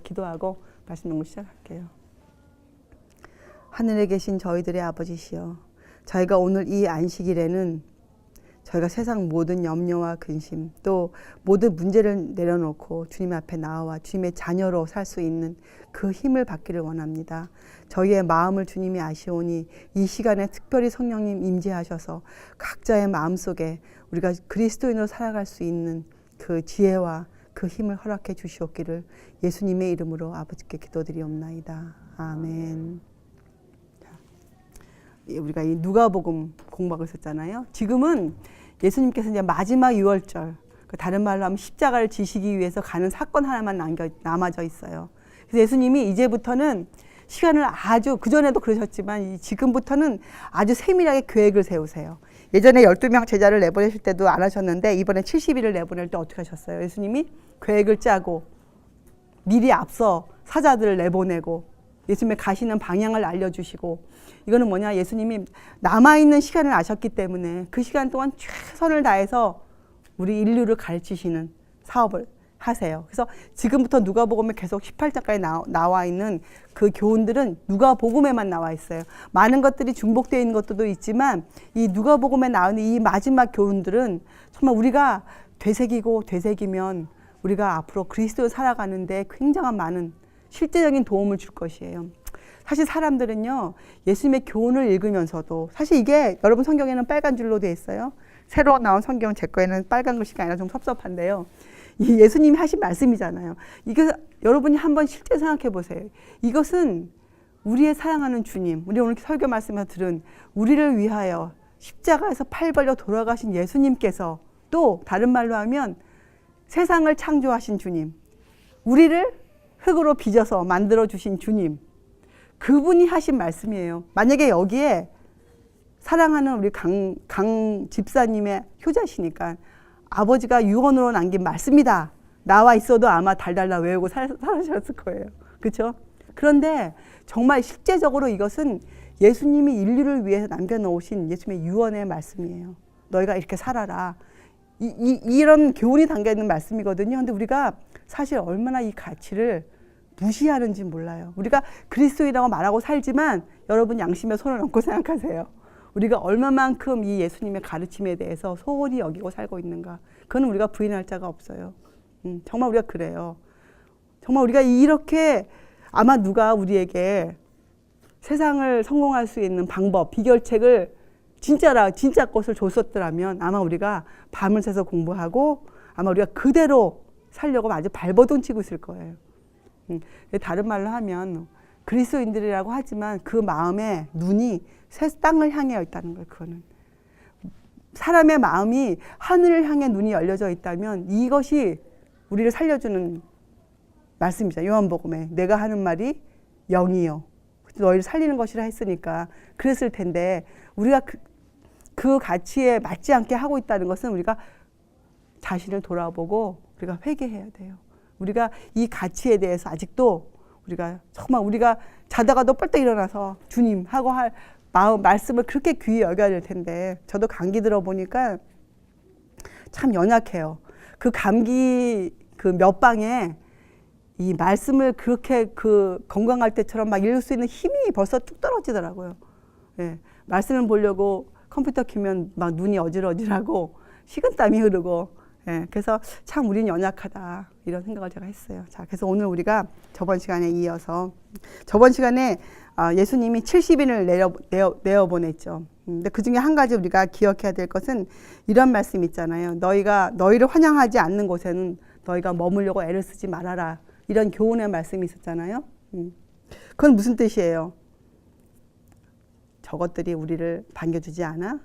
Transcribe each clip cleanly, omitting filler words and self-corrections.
기도하고 말씀 나누기 시작할게요. 하늘에 계신 저희들의 아버지시여, 저희가 오늘 이 안식일에는 저희가 세상 모든 염려와 근심 또 모든 문제를 내려놓고 주님 앞에 나와 주님의 자녀로 살 수 있는 그 힘을 받기를 원합니다. 저희의 마음을 주님이 아시오니 이 시간에 특별히 성령님 임재하셔서 각자의 마음속에 우리가 그리스도인으로 살아갈 수 있는 그 지혜와 그 힘을 허락해 주시옵기를 예수님의 이름으로 아버지께 기도드리옵나이다. 아멘. 우리가 이 누가복음 공부하고 있었잖아요. 지금은 예수님께서 이제 마지막 유월절, 다른 말로 하면 십자가를 지시기 위해서 가는 사건 하나만 남아져 있어요. 그래서 예수님이 이제부터는 시간을 아주, 그전에도 그러셨지만 지금부터는 아주 세밀하게 계획을 세우세요. 예전에 12명 제자를 내보내실 때도 안 하셨는데 이번에 70일을 내보낼 때 어떻게 하셨어요? 예수님이 계획을 짜고 미리 앞서 사자들을 내보내고 예수님의 가시는 방향을 알려주시고, 이거는 뭐냐, 예수님이 남아있는 시간을 아셨기 때문에 그 시간 동안 최선을 다해서 우리 인류를 가르치시는 사업을 하세요. 그래서 지금부터 누가복음에 계속 18장까지 나와 있는 그 교훈들은 누가복음에만 나와 있어요. 많은 것들이 중복되어 있는 것도 있지만 이 누가복음에 나오는 이 마지막 교훈들은 정말 우리가 되새기면 우리가 앞으로 그리스도를 살아가는데 굉장한 많은 실제적인 도움을 줄 것이에요. 사실 사람들은요, 예수님의 교훈을 읽으면서도, 사실 이게 여러분 성경에는 빨간 줄로 되어 있어요. 새로 나온 성경은 제 거에는 빨간 글씨가 아니라 좀 섭섭한데요. 이 예수님이 하신 말씀이잖아요. 이거 여러분이 한번 실제 생각해 보세요. 이것은 우리의 사랑하는 주님, 우리 오늘 설교 말씀에서 들은 우리를 위하여 십자가에서 팔 벌려 돌아가신 예수님께서, 또 다른 말로 하면 세상을 창조하신 주님, 우리를 흙으로 빚어서 만들어주신 주님, 그분이 하신 말씀이에요. 만약에 여기에 사랑하는 우리 강 집사님의 효자시니까 아버지가 유언으로 남긴 말씀이다 나와 있어도 아마 달달라 외우고 살으셨을 거예요. 그렇죠? 그런데 정말 실제적으로 이것은 예수님이 인류를 위해서 남겨놓으신 예수님의 유언의 말씀이에요. 너희가 이렇게 살아라. 이런 교훈이 담겨있는 말씀이거든요. 근데 우리가 사실 얼마나 이 가치를 무시하는지 몰라요. 우리가 그리스도인이라고 말하고 살지만 여러분 양심에 손을 얹고 생각하세요. 우리가 얼마만큼 이 예수님의 가르침에 대해서 소홀히 여기고 살고 있는가. 그건 우리가 부인할 자가 없어요. 정말 우리가 그래요. 정말 우리가 이렇게, 아마 누가 우리에게 세상을 성공할 수 있는 방법, 비결책을 진짜 것을 줬었더라면 아마 우리가 밤을 새서 공부하고 아마 우리가 그대로 살려고 아주 발버둥 치고 있을 거예요. 다른 말로 하면 그리스도인들이라고 하지만 그 마음에 눈이 새 땅을 향해 있다는 거예요. 그거는 사람의 마음이 하늘을 향해 눈이 열려져 있다면 이것이 우리를 살려주는 말씀이죠. 요한복음에 내가 하는 말이 영이요 너희를 살리는 것이라 했으니까 그랬을 텐데, 우리가 그 가치에 맞지 않게 하고 있다는 것은 우리가 자신을 돌아보고 우리가 회개해야 돼요. 우리가 이 가치에 대해서 아직도 우리가 정말 우리가 자다가도 뻘떡 일어나서 주님 하고 할 말씀을 그렇게 귀히 여겨야 될 텐데, 저도 감기 들어보니까 참 연약해요. 그 감기 그 몇 방에 이 말씀을 그렇게 그 건강할 때처럼 막 읽을 수 있는 힘이 벌써 뚝 떨어지더라고요. 예, 말씀을 보려고 컴퓨터 켜면 막 눈이 어질어질하고 식은땀이 흐르고, 예, 그래서 참 우리는 연약하다 이런 생각을 제가 했어요. 자, 그래서 오늘 우리가 저번 시간에 이어서 저번 시간에 예수님이 70인을 내어보냈죠. 근데 그 중에 한 가지 우리가 기억해야 될 것은 이런 말씀 있잖아요. 너희를 환영하지 않는 곳에는 너희가 머물려고 애를 쓰지 말아라. 이런 교훈의 말씀이 있었잖아요. 그건 무슨 뜻이에요? 저것들이 우리를 반겨주지 않아?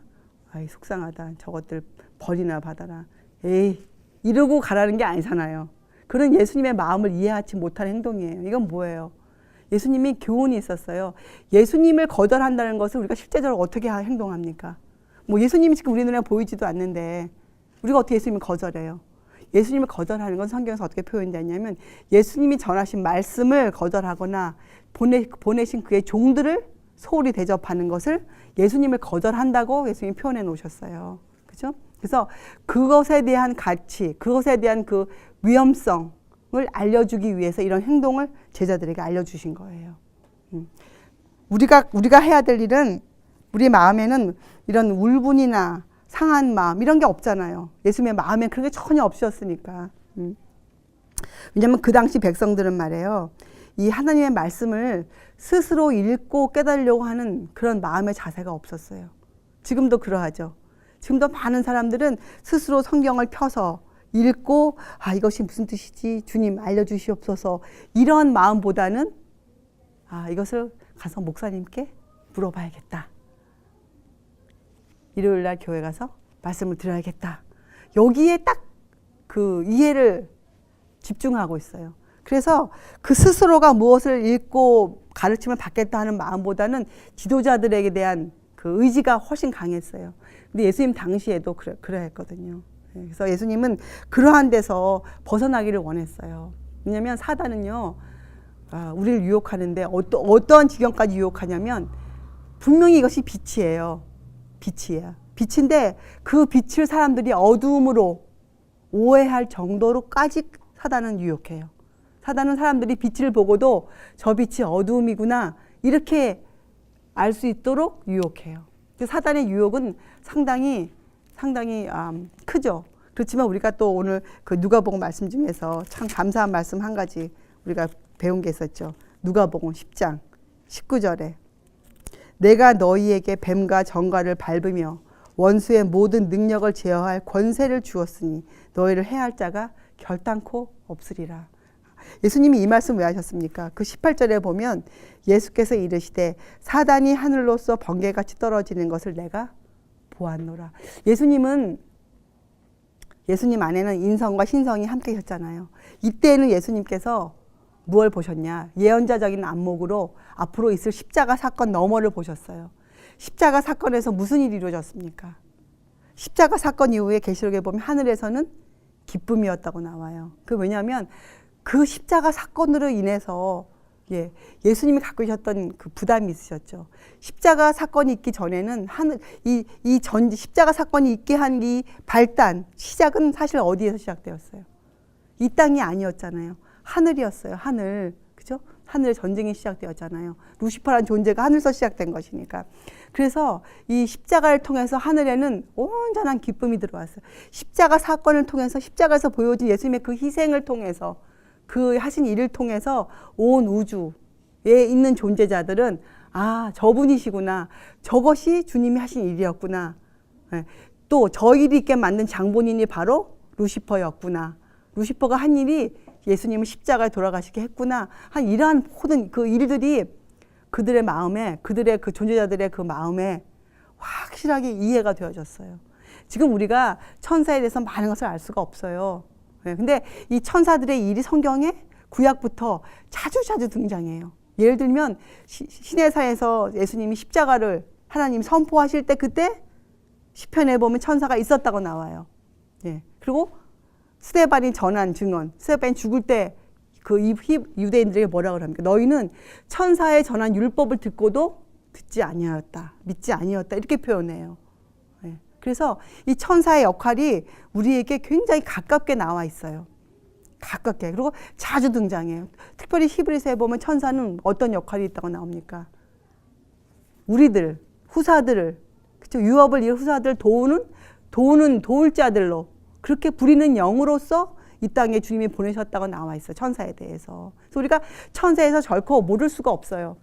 아이, 속상하다. 저것들 벌이나 받아라. 에이, 이러고 가라는 게 아니잖아요. 그런 예수님의 마음을 이해하지 못하는 행동이에요. 이건 뭐예요? 예수님이 교훈이 있었어요. 예수님을 거절한다는 것을 우리가 실제적으로 어떻게 행동합니까? 뭐 예수님이 지금 우리 눈에 보이지도 않는데 우리가 어떻게 예수님을 거절해요? 예수님을 거절하는 건 성경에서 어떻게 표현되냐면 예수님이 전하신 말씀을 거절하거나 보내신 그의 종들을 소홀히 대접하는 것을 예수님을 거절한다고 예수님이 표현해 놓으셨어요. 그렇죠? 그래서 그것에 대한 가치, 그것에 대한 그 위험성은 알려주기 위해서 이런 행동을 제자들에게 알려주신 거예요. 우리가 해야 될 일은 우리 마음에는 이런 울분이나 상한 마음 이런 게 없잖아요. 예수님의 마음에 그런 게 전혀 없으셨으니까. 왜냐하면 그 당시 백성들은 말이에요. 이 하나님의 말씀을 스스로 읽고 깨달으려고 하는 그런 마음의 자세가 없었어요. 지금도 그러하죠. 지금도 많은 사람들은 스스로 성경을 펴서 읽고 이것이 무슨 뜻이지? 주님 알려주시옵소서. 이런 마음보다는 이것을 가서 목사님께 물어봐야겠다. 일요일날 교회 가서 말씀을 드려야겠다. 여기에 딱 그 이해를 집중하고 있어요. 그래서 그 스스로가 무엇을 읽고 가르침을 받겠다 하는 마음보다는 지도자들에게 대한 그 의지가 훨씬 강했어요. 근데 예수님 당시에도 그래 했거든요. 그래서 예수님은 그러한 데서 벗어나기를 원했어요. 왜냐하면 사단은요, 우리를 유혹하는데 어떠한 지경까지 유혹하냐면 분명히 이것이 빛이에요. 빛이야. 빛인데 그 빛을 사람들이 어두움으로 오해할 정도로까지 사단은 유혹해요. 사단은 사람들이 빛을 보고도 저 빛이 어두움이구나 이렇게 알 수 있도록 유혹해요. 사단의 유혹은 상당히 크죠. 그렇지만 우리가 또 오늘 그 누가복음 말씀 중에서 참 감사한 말씀 한 가지 우리가 배운 게 있었죠. 누가복음 10장 19절에 내가 너희에게 뱀과 정갈을 밟으며 원수의 모든 능력을 제어할 권세를 주었으니 너희를 해할 자가 결단코 없으리라. 예수님이 이 말씀 왜 하셨습니까? 그 18절에 보면 예수께서 이르시되 사단이 하늘로서 번개같이 떨어지는 것을 내가 보았노라. 예수님 안에는 인성과 신성이 함께 계셨잖아요. 이때는 예수님께서 무엇을 보셨냐? 예언자적인 안목으로 앞으로 있을 십자가 사건 너머를 보셨어요. 십자가 사건에서 무슨 일이 이루어졌습니까? 십자가 사건 이후에 계시록에 보면 하늘에서는 기쁨이었다고 나와요. 왜냐하면 그 십자가 사건으로 인해서 예수님이 갖고 계셨던 그 부담이 있으셨죠. 십자가 사건이 있기 전에는 십자가 사건이 있게 한 이 발단, 시작은 사실 어디에서 시작되었어요? 이 땅이 아니었잖아요. 하늘이었어요. 하늘. 그죠? 하늘의 전쟁이 시작되었잖아요. 루시퍼라는 존재가 하늘에서 시작된 것이니까. 그래서 이 십자가를 통해서 하늘에는 온전한 기쁨이 들어왔어요. 십자가 사건을 통해서 십자가에서 보여진 예수님의 그 희생을 통해서 그 하신 일을 통해서 온 우주에 있는 존재자들은 저분이시구나. 저것이 주님이 하신 일이었구나. 또 저 일이 있게 만든 장본인이 바로 루시퍼였구나. 루시퍼가 한 일이 예수님을 십자가에 돌아가시게 했구나. 한 이러한 모든 그 일들이 그들의 마음에, 그들의 그 존재자들의 그 마음에 확실하게 이해가 되어졌어요. 지금 우리가 천사에 대해서 많은 것을 알 수가 없어요. 근데 이 천사들의 일이 성경에 구약부터 자주 등장해요. 예를 들면 시내사에서 예수님이 십자가를 하나님 선포하실 때 그때 시편에 보면 천사가 있었다고 나와요. 그리고 스데반이 전한 증언, 스데반이 죽을 때 그 유대인들에게 뭐라고 합니까? 너희는 천사의 전한 율법을 듣고도 듣지 아니하였다, 믿지 아니하였다 이렇게 표현해요. 그래서 이 천사의 역할이 우리에게 굉장히 가깝게 나와 있어요. 가깝게. 그리고 자주 등장해요. 특별히 히브리서에 보면 천사는 어떤 역할이 있다고 나옵니까? 우리들, 후사들을, 그렇죠? 유업을 이룬 후사들을 도울 자들로 그렇게 부리는 영으로서 이 땅에 주님이 보내셨다고 나와 있어요. 천사에 대해서. 그래서 우리가 천사에서 결코 모를 수가 없어요.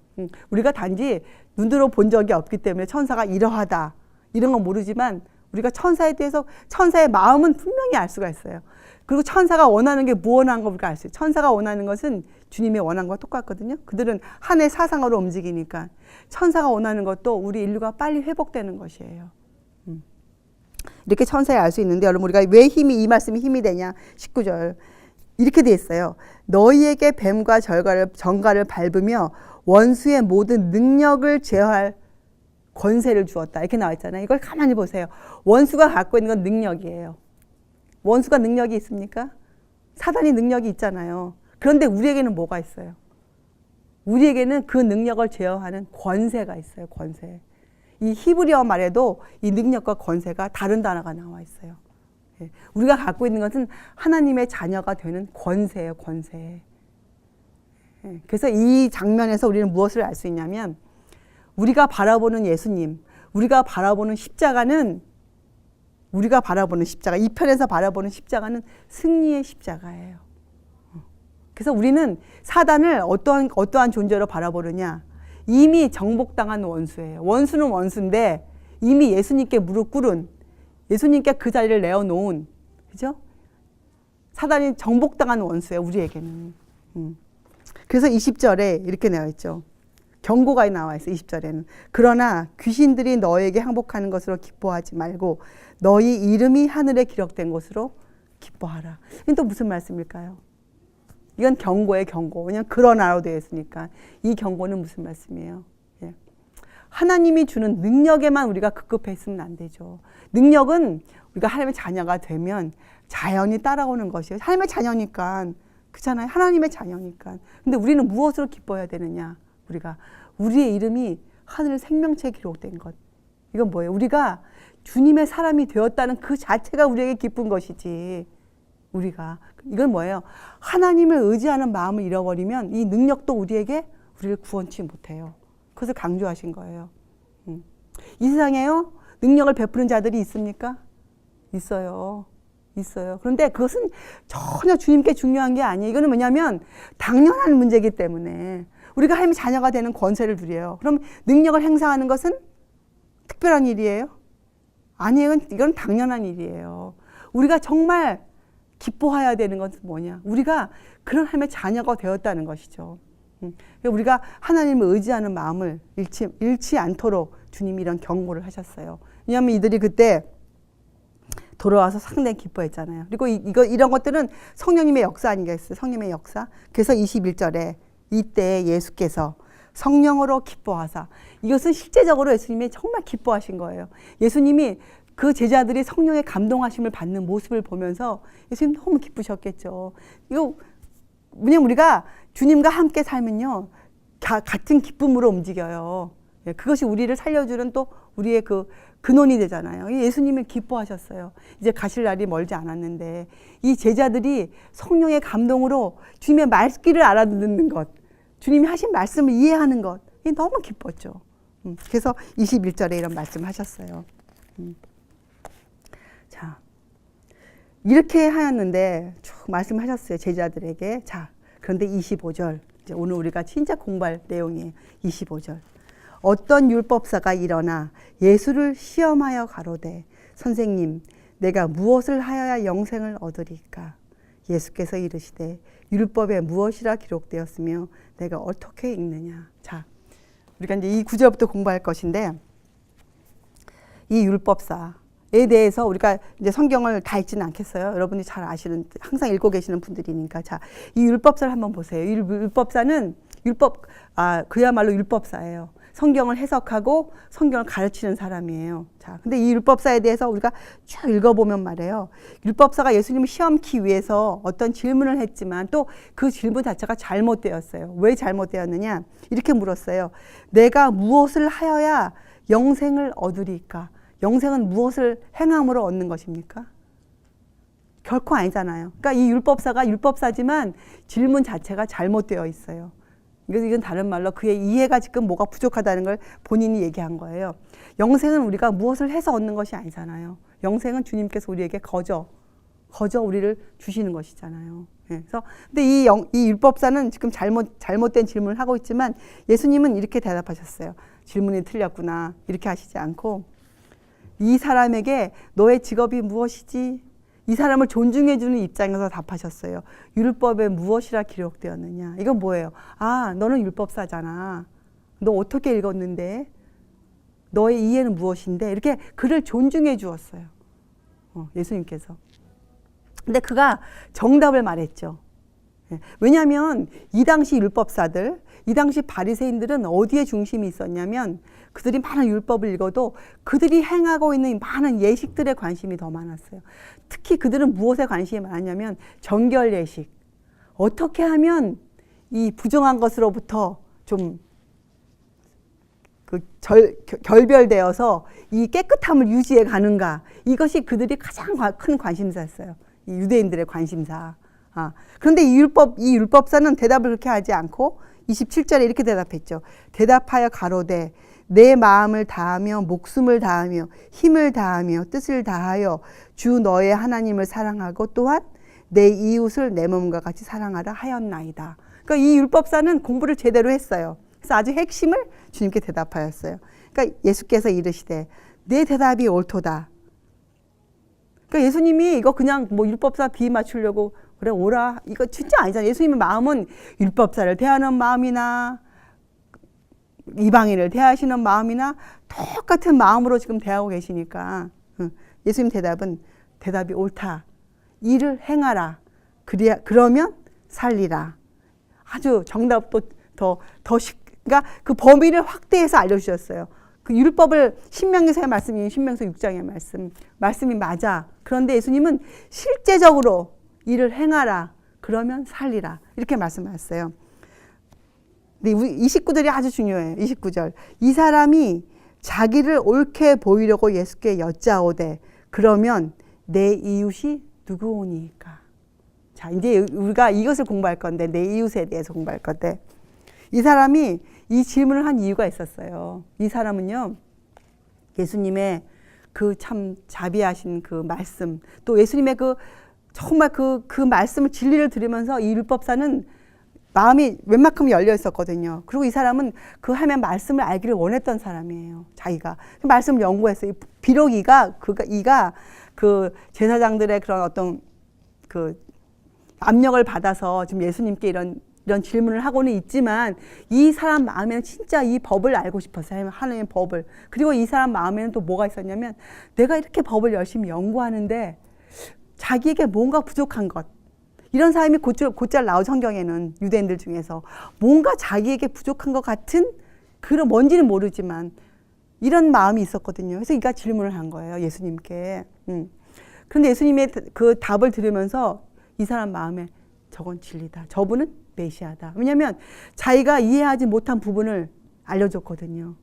우리가 단지 눈으로 본 적이 없기 때문에 천사가 이러하다 이런 건 모르지만 우리가 천사에 대해서 천사의 마음은 분명히 알 수가 있어요. 그리고 천사가 원하는 게 무엇한 거 우리가 알 수 있어요. 천사가 원하는 것은 주님의 원한 것과 똑같거든요. 그들은 하늘 사상으로 움직이니까 천사가 원하는 것도 우리 인류가 빨리 회복되는 것이에요. 이렇게 천사에 알 수 있는데 여러분 우리가 왜 이 말씀이 힘이 되냐? 19절 이렇게 돼 있어요. 너희에게 뱀과 정갈을 밟으며 원수의 모든 능력을 제어할 권세를 주었다. 이렇게 나와 있잖아요. 이걸 가만히 보세요. 원수가 갖고 있는 건 능력이에요. 원수가 능력이 있습니까? 사단이 능력이 있잖아요. 그런데 우리에게는 뭐가 있어요? 우리에게는 그 능력을 제어하는 권세가 있어요. 권세. 이 히브리어 말에도 이 능력과 권세가 다른 단어가 나와 있어요. 우리가 갖고 있는 것은 하나님의 자녀가 되는 권세예요, 권세. 그래서 이 장면에서 우리는 무엇을 알 수 있냐면 우리가 바라보는 예수님, 우리가 바라보는 십자가는 우리가 바라보는 십자가, 이 편에서 바라보는 십자가는 승리의 십자가예요. 그래서 우리는 사단을 어떠한 존재로 바라보느냐? 이미 정복당한 원수예요. 원수는 원수인데 이미 예수님께 무릎 꿇은, 예수님께 그 자리를 내어놓은, 그죠? 사단이 정복당한 원수예요, 우리에게는. 그래서 20절에 이렇게 나와 있죠. 경고가 나와 있어요. 20절에는. 그러나 귀신들이 너에게 항복하는 것으로 기뻐하지 말고 너희 이름이 하늘에 기록된 것으로 기뻐하라. 이건 또 무슨 말씀일까요? 이건 경고예요, 경고. 왜냐하면 그러나로 되어 있으니까. 이 경고는 무슨 말씀이에요? 예. 하나님이 주는 능력에만 우리가 급급해 있으면 안 되죠. 능력은 우리가 하나님의 자녀가 되면 자연히 따라오는 것이에요. 하나님의 자녀니까. 그렇잖아요. 하나님의 자녀니까. 근데 우리는 무엇으로 기뻐해야 되느냐? 우리의 이름이 하늘 생명체에 기록된 것. 이건 뭐예요? 우리가 주님의 사람이 되었다는 그 자체가 우리에게 기쁜 것이지. 이건 뭐예요? 하나님을 의지하는 마음을 잃어버리면 이 능력도 우리를 구원치 못해요. 그것을 강조하신 거예요. 이 세상에요? 능력을 베푸는 자들이 있습니까? 있어요. 그런데 그것은 전혀 주님께 중요한 게 아니에요. 이거는 뭐냐면 당연한 문제이기 때문에 우리가 하나님의 자녀가 되는 권세를 누려요. 그럼 능력을 행사하는 것은 특별한 일이에요? 아니에요. 이건 당연한 일이에요. 우리가 정말 기뻐해야 되는 것은 뭐냐? 우리가 그런 하나님의 자녀가 되었다는 것이죠. 우리가 하나님을 의지하는 마음을 잃지 않도록 주님이 이런 경고를 하셨어요. 왜냐하면 이들이 그때 돌아와서 상당히 기뻐했잖아요. 그리고 이런 것들은 성령님의 역사 아니겠어요? 성령님의 역사. 그래서 21절에 이때 예수께서 성령으로 기뻐하사, 이것은 실제적으로 예수님이 정말 기뻐하신 거예요. 예수님이 그 제자들이 성령의 감동하심을 받는 모습을 보면서 예수님 너무 기쁘셨겠죠. 이거 왜냐면 우리가 주님과 함께 살면요, 같은 기쁨으로 움직여요. 그것이 우리를 살려주는 또 우리의 그 근원이 되잖아요. 예수님이 기뻐하셨어요. 이제 가실 날이 멀지 않았는데 이 제자들이 성령의 감동으로 주님의 말귀를 알아듣는 것, 주님이 하신 말씀을 이해하는 것, 이게 너무 기뻤죠. 그래서 21절에 이런 말씀을 하셨어요. 자, 이렇게 하였는데 쭉 말씀하셨어요, 제자들에게. 자, 그런데 25절, 이제 오늘 우리가 진짜 공부할 내용이에요. 25절. 어떤 율법사가 일어나 예수를 시험하여 가로되, 선생님, 내가 무엇을 하여야 영생을 얻으리까? 예수께서 이르시되, 율법에 무엇이라 기록되었으며 내가 어떻게 읽느냐? 자, 우리가 이제 이 구절부터 공부할 것인데, 이 율법사에 대해서 우리가 이제 성경을 다 읽지는 않겠어요. 여러분이 잘 아시는, 항상 읽고 계시는 분들이니까. 자, 이 율법사를 한번 보세요. 이 율법사는 그야말로 율법사예요. 성경을 해석하고 성경을 가르치는 사람이에요. 자, 근데 이 율법사에 대해서 우리가 쭉 읽어보면 말이에요. 율법사가 예수님을 시험키 위해서 어떤 질문을 했지만 또 그 질문 자체가 잘못되었어요. 왜 잘못되었느냐? 이렇게 물었어요. 내가 무엇을 하여야 영생을 얻으리까? 영생은 무엇을 행함으로 얻는 것입니까? 결코 아니잖아요. 그러니까 이 율법사가 율법사지만 질문 자체가 잘못되어 있어요. 이건 다른 말로 그의 이해가 지금 뭐가 부족하다는 걸 본인이 얘기한 거예요. 영생은 우리가 무엇을 해서 얻는 것이 아니잖아요. 영생은 주님께서 우리에게 거저 우리를 주시는 것이잖아요. 그래서 근데 이 율법사는 지금 잘못된 질문을 하고 있지만 예수님은 이렇게 대답하셨어요. 질문이 틀렸구나. 이렇게 하시지 않고, 이 사람에게 너의 직업이 무엇이지? 이 사람을 존중해주는 입장에서 답하셨어요. 율법에 무엇이라 기록되었느냐? 이건 뭐예요? 아, 너는 율법사잖아. 너 어떻게 읽었는데? 너의 이해는 무엇인데? 이렇게 그를 존중해 주었어요. 예수님께서. 근데 그가 정답을 말했죠. 왜냐하면 이 당시 율법사들, 이 당시 바리새인들은 어디에 중심이 있었냐면 그들이 많은 율법을 읽어도 그들이 행하고 있는 많은 예식들에 관심이 더 많았어요. 특히 그들은 무엇에 관심이 많았냐면 정결 예식. 어떻게 하면 이 부정한 것으로부터 좀 결별되어서 이 깨끗함을 유지해 가는가? 이것이 그들이 가장 큰 관심사였어요. 이 유대인들의 관심사. 그런데 이 율법사는 대답을 그렇게 하지 않고 27절에 이렇게 대답했죠. 대답하여 가로되 내 마음을 다하며 목숨을 다하며 힘을 다하며 뜻을 다하여 주 너의 하나님을 사랑하고 또한 내 이웃을 내 몸과 같이 사랑하라 하였나이다. 그러니까 이 율법사는 공부를 제대로 했어요. 그래서 아주 핵심을 주님께 대답하였어요. 그러니까 예수께서 이르시되 내 대답이 옳도다. 그러니까 예수님이 이거 그냥 뭐 율법사 비 맞추려고 그래 오라 이거 진짜 아니잖아요. 예수님의 마음은 율법사를 대하는 마음이나 이방인을 대하시는 마음이나 똑같은 마음으로 지금 대하고 계시니까 예수님 대답이 옳다. 일을 행하라. 그러면 살리라. 아주 정답도 그러니까 그 범위를 확대해서 알려주셨어요. 그 율법을 신명기서의 말씀이 신명서 6장의 말씀이 맞아. 그런데 예수님은 실제적으로 일을 행하라. 그러면 살리라. 이렇게 말씀하셨어요. 근데 29절이 아주 중요해요. 29절. 이 사람이 자기를 옳게 보이려고 예수께 여짜오되 그러면 내 이웃이 누구오니까. 자, 이제 우리가 이것을 공부할 건데 내 이웃에 대해서 공부할 건데 이 사람이 이 질문을 한 이유가 있었어요. 이 사람은요. 예수님의 그 참 자비하신 그 말씀 또 예수님의 정말 그 말씀을 진리를 들으면서 이 율법사는 마음이 웬만큼 열려 있었거든요. 그리고 이 사람은 그 하나님의 말씀을 알기를 원했던 사람이에요. 자기가 그 말씀을 연구했어요. 비록 이가 그 제사장들의 그런 어떤 그 압력을 받아서 지금 예수님께 이런 질문을 하고는 있지만 이 사람 마음에는 진짜 이 법을 알고 싶었어요. 하나님의 법을. 그리고 이 사람 마음에는 또 뭐가 있었냐면 내가 이렇게 법을 열심히 연구하는데 자기에게 뭔가 부족한 것. 이런 사람이 곧잘 나온 성경에는 유대인들 중에서 뭔가 자기에게 부족한 것 같은 그런 뭔지는 모르지만 이런 마음이 있었거든요. 그래서 이가 질문을 한 거예요. 예수님께. 그런데 예수님의 그 답을 들으면서 이 사람 마음에 저건 진리다. 저분은 메시아다. 왜냐하면 자기가 이해하지 못한 부분을 알려줬거든요.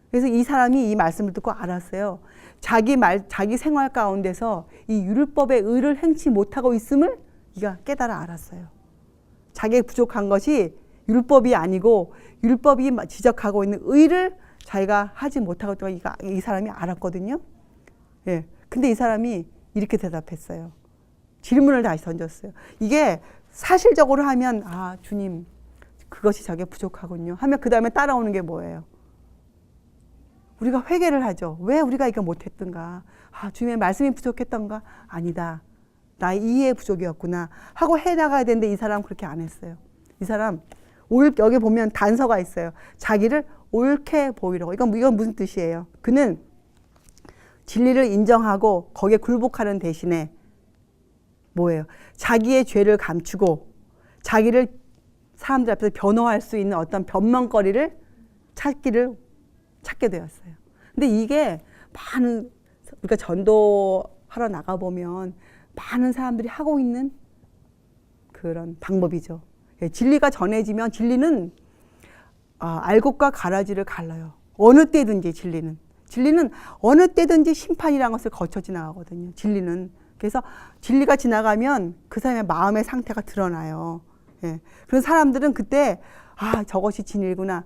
그래서 이 사람이 이 말씀을 듣고 알았어요. 자기 생활 가운데서 이 율법의 의를 행치 못하고 있음을 이가 깨달아 알았어요. 자기의 부족한 것이 율법이 아니고 율법이 지적하고 있는 의를 자기가 하지 못하고 있다고 이 사람이 알았거든요. 예. 근데 이 사람이 이렇게 대답했어요. 질문을 다시 던졌어요. 이게 사실적으로 하면 주님 그것이 자기가 부족하군요. 하면 그 다음에 따라오는 게 뭐예요? 우리가 회개를 하죠. 왜 우리가 이거 못했던가? 주님의 말씀이 부족했던가? 아니다. 나의 이해의 부족이었구나 하고 해나가야 되는데 이 사람 그렇게 안 했어요. 이 사람 여기 보면 단서가 있어요. 자기를 옳게 보이려고. 이건 무슨 뜻이에요? 그는 진리를 인정하고 거기에 굴복하는 대신에 뭐예요? 자기의 죄를 감추고 자기를 사람들 앞에서 변호할 수 있는 어떤 변명거리를 찾게 되었어요. 근데 이게 많은 우리가 전도하러 나가보면 많은 사람들이 하고 있는 그런 방법이죠. 진리가 전해지면 진리는 알곡과 가라지를 갈라요. 어느 때든지 진리는 어느 때든지 심판이라는 것을 거쳐 지나가거든요. 진리는. 그래서 진리가 지나가면 그 사람의 마음의 상태가 드러나요. 그런 사람들은 그때 저것이 진리구나.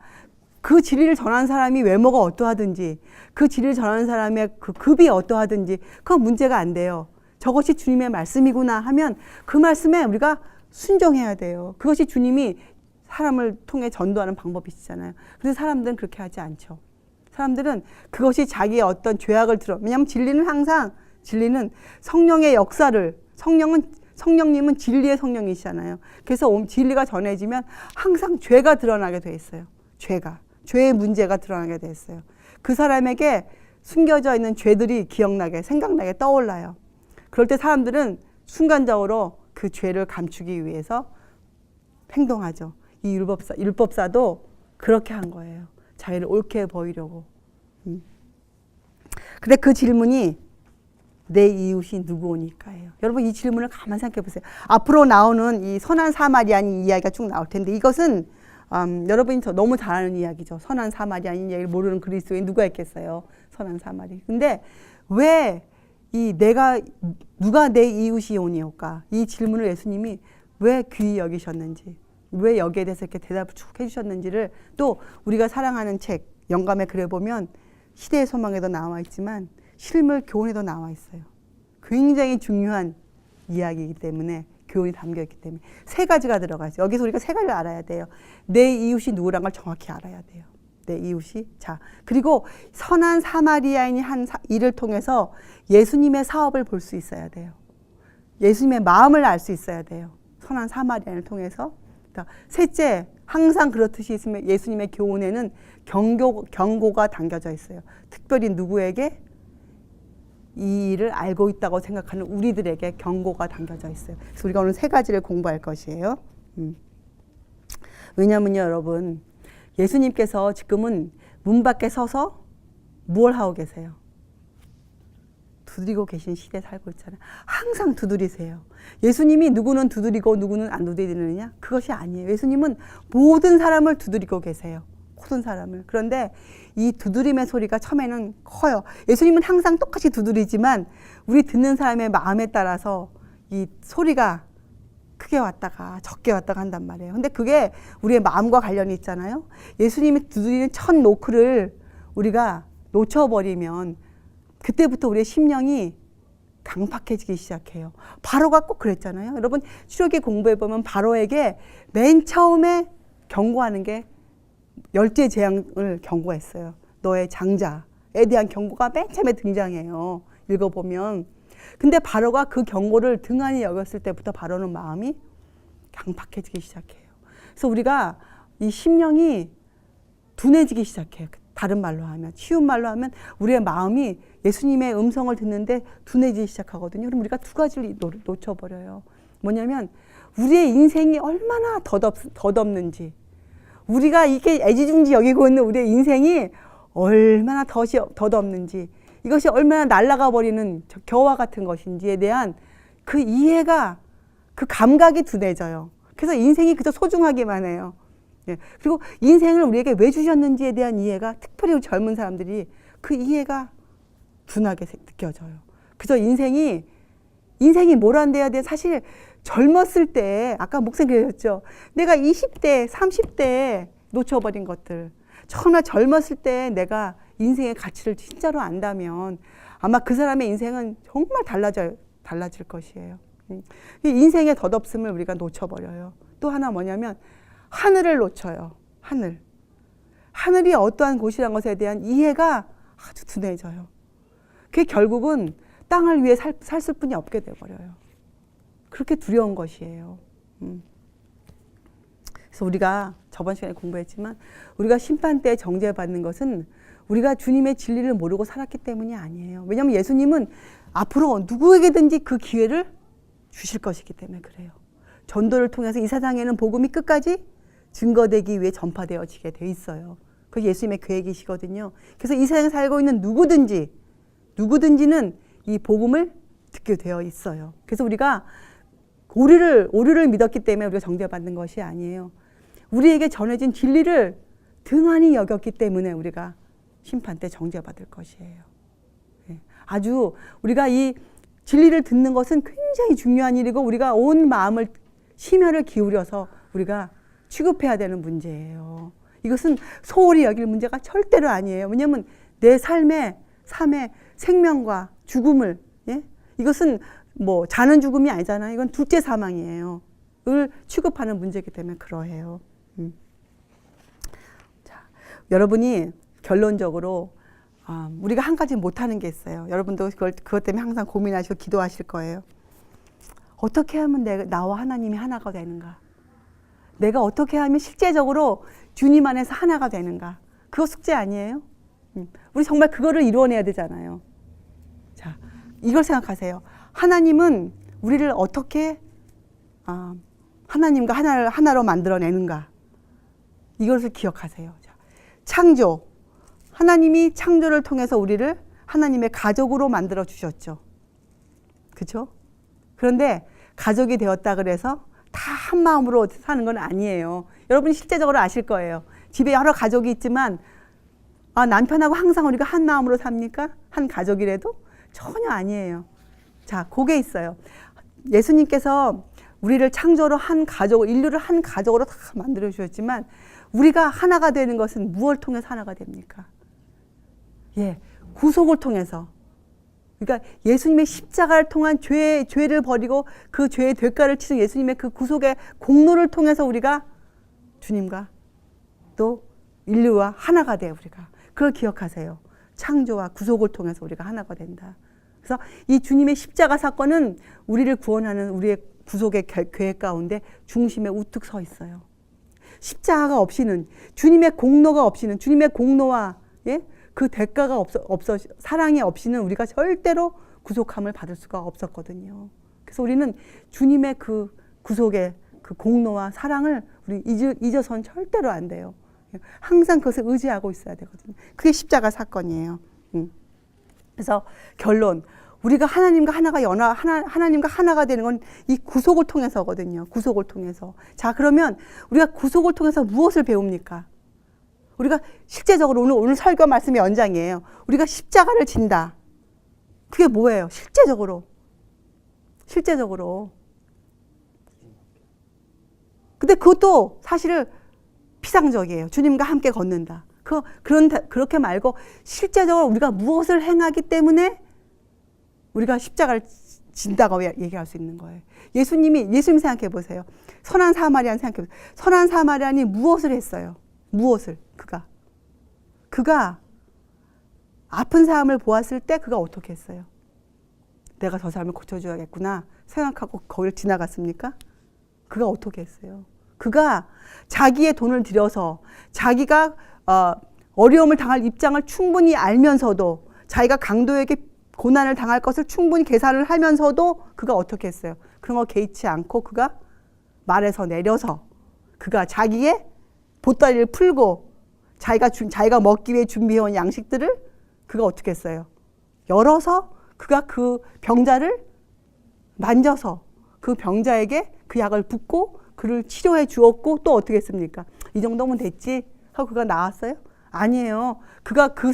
그 진리를 전하는 사람이 외모가 어떠하든지 그 진리를 전하는 사람의 그 급이 어떠하든지 그건 문제가 안 돼요. 저것이 주님의 말씀이구나 하면 그 말씀에 우리가 순종해야 돼요. 그것이 주님이 사람을 통해 전도하는 방법이시잖아요. 그런데 사람들은 그렇게 하지 않죠. 사람들은 그것이 자기의 어떤 죄악을 왜냐하면 진리는 성령의 역사를 성령님은 진리의 성령이시잖아요. 그래서 진리가 전해지면 항상 죄가 드러나게 돼 있어요. 죄의 문제가 드러나게 돼 있어요. 그 사람에게 숨겨져 있는 죄들이 생각나게 떠올라요. 그럴 때 사람들은 순간적으로 그 죄를 감추기 위해서 행동하죠. 이 율법사도 그렇게 한 거예요. 자기를 옳게 보이려고. 근데 그 질문이 내 이웃이 누구오니까예요. 여러분 이 질문을 가만히 생각해 보세요. 앞으로 나오는 이 선한 사마리아인 이야기가 쭉 나올 텐데 이것은 여러분이 너무 잘 아는 이야기죠. 선한 사마리아인 이야기를 모르는 그리스도인 누가 있겠어요. 선한 사마리. 근데 왜 누가 내 이웃이오니까 이 질문을 예수님이 왜 귀히 여기셨는지, 왜 여기에 대해서 이렇게 대답을 쭉 해주셨는지를 또 우리가 사랑하는 책 영감의 글에 보면 시대의 소망에도 나와 있지만 실물 교훈에도 나와 있어요. 굉장히 중요한 이야기이기 때문에, 교훈이 담겨 있기 때문에 세 가지가 들어가 있어요. 여기서 우리가 세 가지를 알아야 돼요. 내 이웃이 누구란 걸 정확히 알아야 돼요. 내 이웃이. 자, 그리고 선한 사마리아인이 한 일을 통해서 예수님의 사업을 볼 수 있어야 돼요. 예수님의 마음을 알 수 있어야 돼요. 선한 사마리아인을 통해서. 셋째, 항상 그렇듯이 예수님의 교훈에는 경고가 담겨져 있어요. 특별히 누구에게? 이 일을 알고 있다고 생각하는 우리들에게 경고가 담겨져 있어요. 그래서 우리가 오늘 세 가지를 공부할 것이에요. 왜냐면요, 여러분, 예수님께서 지금은 문 밖에 서서 뭘 하고 계세요? 두드리고 계신 시대에 살고 있잖아요. 항상 두드리세요. 예수님이 누구는 두드리고 누구는 안 두드리느냐? 그것이 아니에요. 예수님은 모든 사람을 두드리고 계세요. 모든 사람을. 그런데 이 두드림의 소리가 처음에는 커요. 예수님은 항상 똑같이 두드리지만 우리 듣는 사람의 마음에 따라서 이 소리가 크게 왔다가 적게 왔다가 한단 말이에요. 근데 그게 우리의 마음과 관련이 있잖아요. 예수님이 두드리는 첫 노크를 우리가 놓쳐버리면 그때부터 우리의 심령이 강팍해지기 시작해요. 바로가 꼭 그랬잖아요. 여러분 출애굽기 공부해보면 바로에게 맨 처음에 경고하는 게 열째 재앙을 경고했어요. 너의 장자에 대한 경고가 맨 처음에 등장해요. 읽어보면. 근데 바로가 그 경고를 등한히 여겼을 때부터 바로는 마음이 강팍해지기 시작해요. 그래서 우리가 이 심령이 둔해지기 시작해요. 다른 말로 하면, 쉬운 말로 하면 우리의 마음이 예수님의 음성을 듣는데 둔해지기 시작하거든요. 그럼 우리가 두 가지를 놓쳐버려요. 뭐냐면 우리의 인생이 얼마나 덧없는지, 우리가 이렇게 애지중지 여기고 있는 우리의 인생이 얼마나 덧없는지, 이것이 얼마나 날아가 버리는 겨와 같은 것인지에 대한 그 이해가, 그 감각이 둔해져요. 그래서 인생이 그저 소중하기만 해요. 예. 그리고 인생을 우리에게 왜 주셨는지에 대한 이해가, 특별히 젊은 사람들이 그 이해가 둔하게 느껴져요. 그래서 인생이 뭐란데야 돼. 사실 젊었을 때, 아까 목사님 그러셨죠. 내가 20대, 30대에 놓쳐버린 것들, 정말 젊었을 때 내가 인생의 가치를 진짜로 안다면 아마 그 사람의 인생은 정말 달라질 것이에요. 인생의 덧없음을 우리가 놓쳐버려요. 또 하나 뭐냐면 하늘을 놓쳐요. 하늘이 어떠한 곳이라는 것에 대한 이해가 아주 둔해져요. 그게 결국은 땅을 위해 살 수뿐이 없게 돼버려요. 그렇게 두려운 것이에요. 그래서 우리가 저번 시간에 공부했지만 우리가 심판 때 정죄받는 것은 우리가 주님의 진리를 모르고 살았기 때문이 아니에요. 왜냐하면 예수님은 앞으로 누구에게든지 그 기회를 주실 것이기 때문에 그래요. 전도를 통해서 이 세상에는 복음이 끝까지 증거되기 위해 전파되어지게 돼 있어요. 그게 예수님의 계획이시거든요. 그래서 이 세상에 살고 있는 누구든지는 이 복음을 듣게 되어 있어요. 그래서 우리가 오류를 믿었기 때문에 우리가 정죄받는 것이 아니에요. 우리에게 전해진 진리를 등한히 여겼기 때문에 우리가 심판 때 정죄받을 것이에요. 아주 우리가 이 진리를 듣는 것은 굉장히 중요한 일이고 우리가 온 마음을 심혈을 기울여서 우리가 취급해야 되는 문제예요. 이것은 소홀히 여길 문제가 절대로 아니에요. 왜냐하면 내 삶의 생명과 죽음을, 이것은 뭐 자는 죽음이 아니잖아요. 이건 둘째 사망이에요. 을 취급하는 문제이기 때문에 그러해요. 자, 여러분이 결론적으로 우리가 한 가지 못하는 게 있어요. 여러분도 그것 때문에 항상 고민하시고 기도하실 거예요. 어떻게 하면 나와 하나님이 하나가 되는가? 내가 어떻게 하면 실제적으로 주님 안에서 하나가 되는가? 그거 숙제 아니에요? 우리 정말 그거를 이루어내야 되잖아요. 자, 이걸 생각하세요. 하나님은 우리를 어떻게 하나님과 하나로 만들어내는가? 이것을 기억하세요. 자, 창조. 하나님이 창조를 통해서 우리를 하나님의 가족으로 만들어 주셨죠. 그렇죠? 그런데 가족이 되었다 그래서 다 한 마음으로 사는 건 아니에요. 여러분이 실제적으로 아실 거예요. 집에 여러 가족이 있지만 남편하고 항상 우리가 한 마음으로 삽니까? 한 가족이라도? 전혀 아니에요. 자, 그게 있어요. 예수님께서 우리를 창조로 한 가족, 인류를 한 가족으로 다 만들어 주셨지만 우리가 하나가 되는 것은 무엇을 통해서 하나가 됩니까? 구속을 통해서. 그러니까 예수님의 십자가를 통한 죄를 버리고 그 죄의 대가를 치른 예수님의 그 구속의 공로를 통해서 우리가 주님과 또 인류와 하나가 돼요, 우리가. 그걸 기억하세요. 창조와 구속을 통해서 우리가 하나가 된다. 그래서 이 주님의 십자가 사건은 우리를 구원하는 우리의 구속의 계획 가운데 중심에 우뚝 서 있어요. 십자가가 없이는, 주님의 공로가 없이는, 주님의 공로와 그 대가가 없어 사랑이 없이는 우리가 절대로 구속함을 받을 수가 없었거든요. 그래서 우리는 주님의 그 구속의 그 공로와 사랑을 우리 잊어서는 절대로 안 돼요. 항상 그것을 의지하고 있어야 되거든요. 그게 십자가 사건이에요. 그래서 결론, 우리가 하나님과 하나님과 하나가 되는 건 이 구속을 통해서거든요. 구속을 통해서. 자, 그러면 우리가 구속을 통해서 무엇을 배웁니까? 우리가 실제적으로 오늘 설교 말씀의 연장이에요. 우리가 십자가를 진다. 그게 뭐예요? 실제적으로. 근데 그것도 사실은 피상적이에요. 주님과 함께 걷는다. 그렇게 말고 실제적으로 우리가 무엇을 행하기 때문에 우리가 십자가를 진다고 얘기할 수 있는 거예요. 예수님 생각해 보세요. 선한 사마리안 생각해 보세요. 선한 사마리안이 무엇을 했어요? 무엇을? 그가 아픈 사람을 보았을 때 그가 어떻게 했어요? 내가 저 사람을 고쳐줘야겠구나 생각하고 거기를 지나갔습니까? 그가 어떻게 했어요? 그가 자기의 돈을 들여서 자기가 어려움을 당할 입장을 충분히 알면서도 자기가 강도에게 고난을 당할 것을 충분히 계산을 하면서도 그가 어떻게 했어요? 그런 거 개의치 않고 그가 말에서 내려서 그가 자기의 보따리를 풀고 자기가 먹기 위해 준비해온 양식들을 그가 어떻게 했어요? 열어서 그가 그 병자를 만져서 그 병자에게 그 약을 붓고 그를 치료해 주었고 또 어떻게 했습니까? 이 정도면 됐지 하고 그가 나왔어요? 아니에요. 그가 그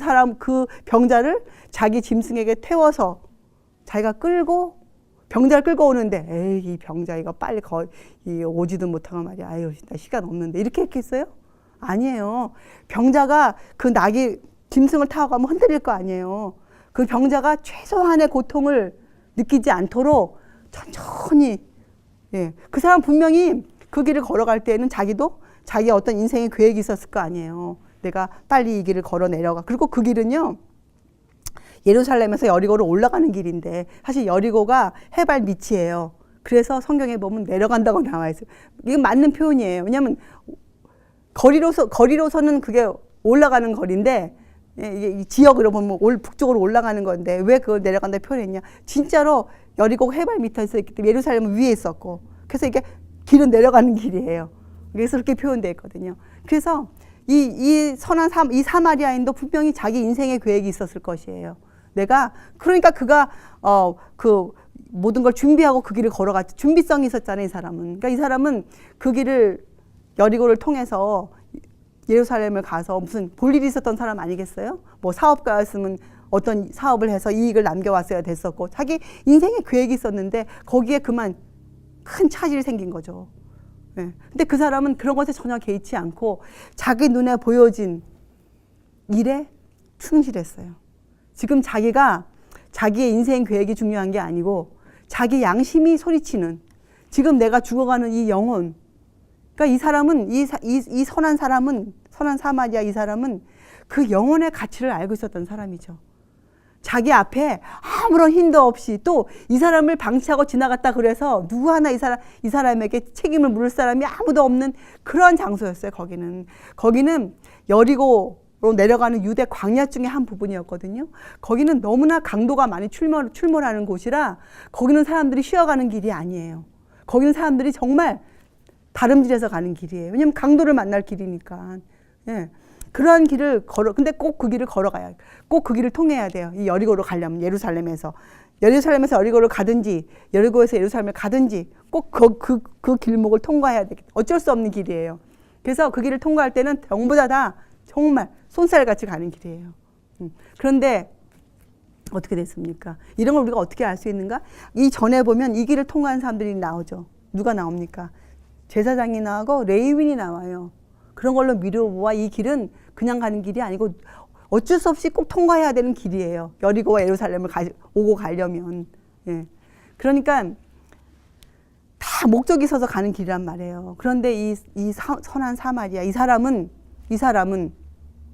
병자를 자기 짐승에게 태워서 자기가 병자를 끌고 오는데 에이 이 병자 이거 빨리 오지도 못하고 말이야. 아유 나 시간 없는데 이렇게 했겠어요? 아니에요. 병자가 그 짐승을 타고 가면 흔들릴 거 아니에요. 그 병자가 최소한의 고통을 느끼지 않도록 천천히 그 사람 분명히 그 길을 걸어갈 때에는 자기 어떤 인생의 계획이 있었을 거 아니에요. 내가 빨리 이 길을 걸어 내려가. 그리고 그 길은요. 예루살렘에서 여리고로 올라가는 길인데 사실 여리고가 해발 밑이에요. 그래서 성경에 보면 내려간다고 나와 있어요. 이건 맞는 표현이에요. 왜냐하면 거리로서는 그게 올라가는 거리인데 이 지역으로 보면 북쪽으로 올라가는 건데 왜 그걸 내려간다 표현했냐. 진짜로 여리고가 해발 밑에 있었기 때문에 예루살렘은 위에 있었고 그래서 이게 길은 내려가는 길이에요. 그래서 그렇게 표현되어 있거든요. 그래서 이 사마리아인도 분명히 자기 인생의 계획이 있었을 것이에요. 그러니까 그가 그 모든 걸 준비하고 그 길을 걸어갔지. 준비성이 있었잖아요, 이 사람은. 그러니까 이 사람은 그 길을 여리고를 통해서 예루살렘을 가서 무슨 볼 일이 있었던 사람 아니겠어요? 뭐 사업가였으면 어떤 사업을 해서 이익을 남겨왔어야 됐었고 자기 인생의 계획이 있었는데 거기에 그만 큰 차질이 생긴 거죠. 근데 그 사람은 그런 것에 전혀 개의치 않고 자기 눈에 보여진 일에 충실했어요. 지금 자기의 인생 계획이 중요한 게 아니고 자기 양심이 소리치는 지금 내가 죽어가는 이 영혼. 그러니까 이 사람은 이 선한 사마리아 이 사람은 그 영혼의 가치를 알고 있었던 사람이죠. 자기 앞에 아무런 힘도 없이 또 이 사람을 방치하고 지나갔다 그래서 누구 하나 이 사람에게 책임을 물을 사람이 아무도 없는 그런 장소였어요. 거기는 여리고로 내려가는 유대 광야 중에 한 부분이었거든요. 거기는 너무나 강도가 많이 출몰하는 곳이라 거기는 사람들이 쉬어가는 길이 아니에요. 거기는 사람들이 정말 다름질해서 가는 길이에요. 왜냐하면 강도를 만날 길이니까. 그러한 길을 근데 꼭 그 길을 걸어가야, 꼭 그 길을 통해야 돼요. 이 여리고로 가려면, 예루살렘에서 여리고를 가든지, 여리고에서 예루살렘을 가든지, 꼭 그 길목을 통과해야 되겠다. 어쩔 수 없는 길이에요. 그래서 그 길을 통과할 때는 전부 다 정말 손살같이 가는 길이에요. 그런데 어떻게 됐습니까? 이런 걸 우리가 어떻게 알 수 있는가? 이 전에 보면 이 길을 통과한 사람들이 나오죠. 누가 나옵니까? 제사장이 나오고 레위인이 나와요. 그런 걸로 미루어보아 이 길은 그냥 가는 길이 아니고 어쩔 수 없이 꼭 통과해야 되는 길이에요. 여리고와 예루살렘을 오고 가려면. 예. 그러니까 다 목적이 있어서 가는 길이란 말이에요. 그런데 이 선한 사마리아, 이 사람은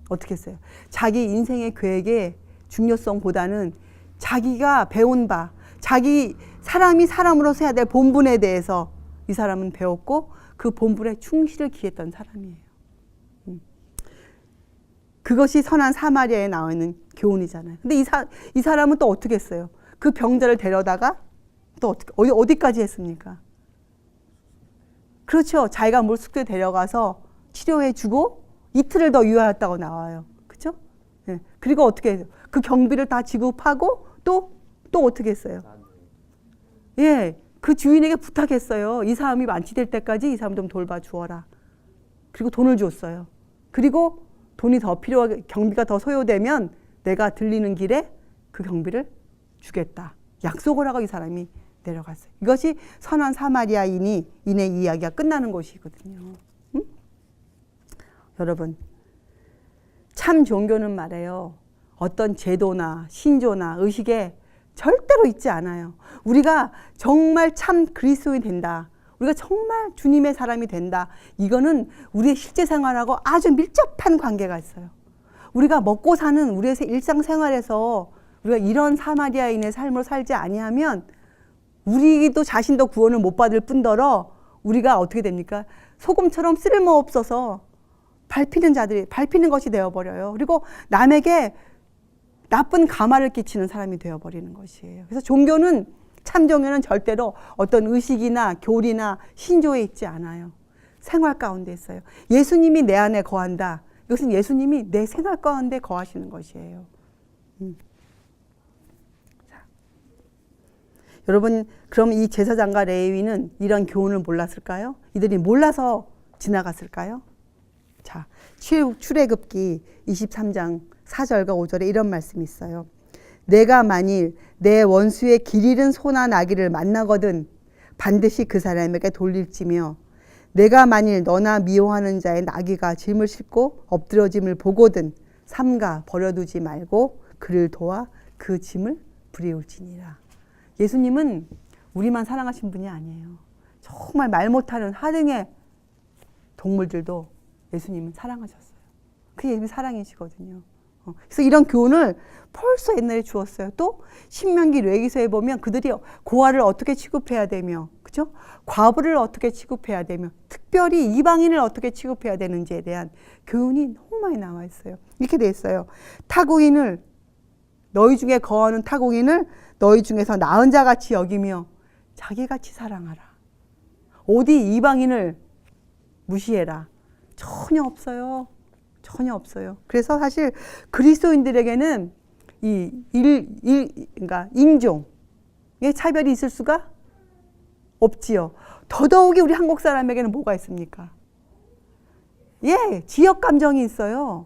어떻게 했어요? 자기 인생의 계획의 중요성보다는 자기가 배운 바, 사람이 사람으로서 해야 될 본분에 대해서 이 사람은 배웠고 그 본분에 충실을 기했던 사람이에요. 그것이 선한 사마리아에 나와 있는 교훈이잖아요. 근데 이 사람은 또 어떻게 했어요? 그 병자를 데려다가 또 어디까지 했습니까? 그렇죠. 자기가 물속에 데려가서 치료해주고 이틀을 더 유하였다고 나와요. 그렇죠? 네. 그리고 어떻게 해요? 그 경비를 다 지급하고 또 어떻게 했어요? 예, 그 주인에게 부탁했어요. 이 사람이 완치될 때까지 이 사람 좀 돌봐주어라. 그리고 돈을 줬어요. 그리고 돈이 더 필요하게, 경비가 더 소요되면 내가 들리는 길에 그 경비를 주겠다. 약속을 하고 이 사람이 내려갔어요. 이것이 선한 사마리아인의 이야기가 끝나는 것이거든요. 응? 여러분, 참 종교는 말이에요. 어떤 제도나 신조나 의식에 절대로 있지 않아요. 우리가 정말 참 그리스도인이 된다. 우리가 정말 주님의 사람이 된다. 이거는 우리의 실제 생활하고 아주 밀접한 관계가 있어요. 우리가 먹고 사는 우리의 일상생활에서 우리가 이런 사마리아인의 삶으로 살지 아니하면 우리도 자신도 구원을 못 받을 뿐더러 우리가 어떻게 됩니까? 소금처럼 쓸모없어서 밟히는 것이 되어버려요. 그리고 남에게 나쁜 가마를 끼치는 사람이 되어버리는 것이에요. 그래서 참 종교는 절대로 어떤 의식이나 교리나 신조에 있지 않아요. 생활 가운데 있어요. 예수님이 내 안에 거한다. 이것은 예수님이 내 생활 가운데 거하시는 것이에요. 자. 여러분, 그럼 이 제사장과 레위인은 이런 교훈을 몰랐을까요? 이들이 몰라서 지나갔을까요? 자, 출애굽기 23장 4절과 5절에 이런 말씀이 있어요. 내가 만일 내 원수의 길 잃은 소나 나귀를 만나거든 반드시 그 사람에게 돌릴지며 내가 만일 너나 미워하는 자의 나귀가 짐을 싣고 엎드러짐을 보거든 삼가 버려두지 말고 그를 도와 그 짐을 부리울지니라. 예수님은 우리만 사랑하신 분이 아니에요. 정말 말 못하는 하등의 동물들도 예수님은 사랑하셨어요. 그게 예수님의 사랑이시거든요. 그래서 이런 교훈을 벌써 옛날에 주었어요. 또 신명기 레위기서에 보면 그들이 고아를 어떻게 취급해야 되며, 그죠? 과부를 어떻게 취급해야 되며, 특별히 이방인을 어떻게 취급해야 되는지에 대한 교훈이 너무 많이 나와 있어요. 이렇게 돼 있어요. 너희 중에 거하는 타국인을 너희 중에서 나은 자같이 여기며 자기같이 사랑하라. 어디 이방인을 무시해라. 전혀 없어요. 전혀 없어요. 그래서 사실 그리스도인들에게는 그러니까 인종의 차별이 있을 수가 없지요. 더더욱이 우리 한국 사람에게는 뭐가 있습니까? 예, 지역 감정이 있어요.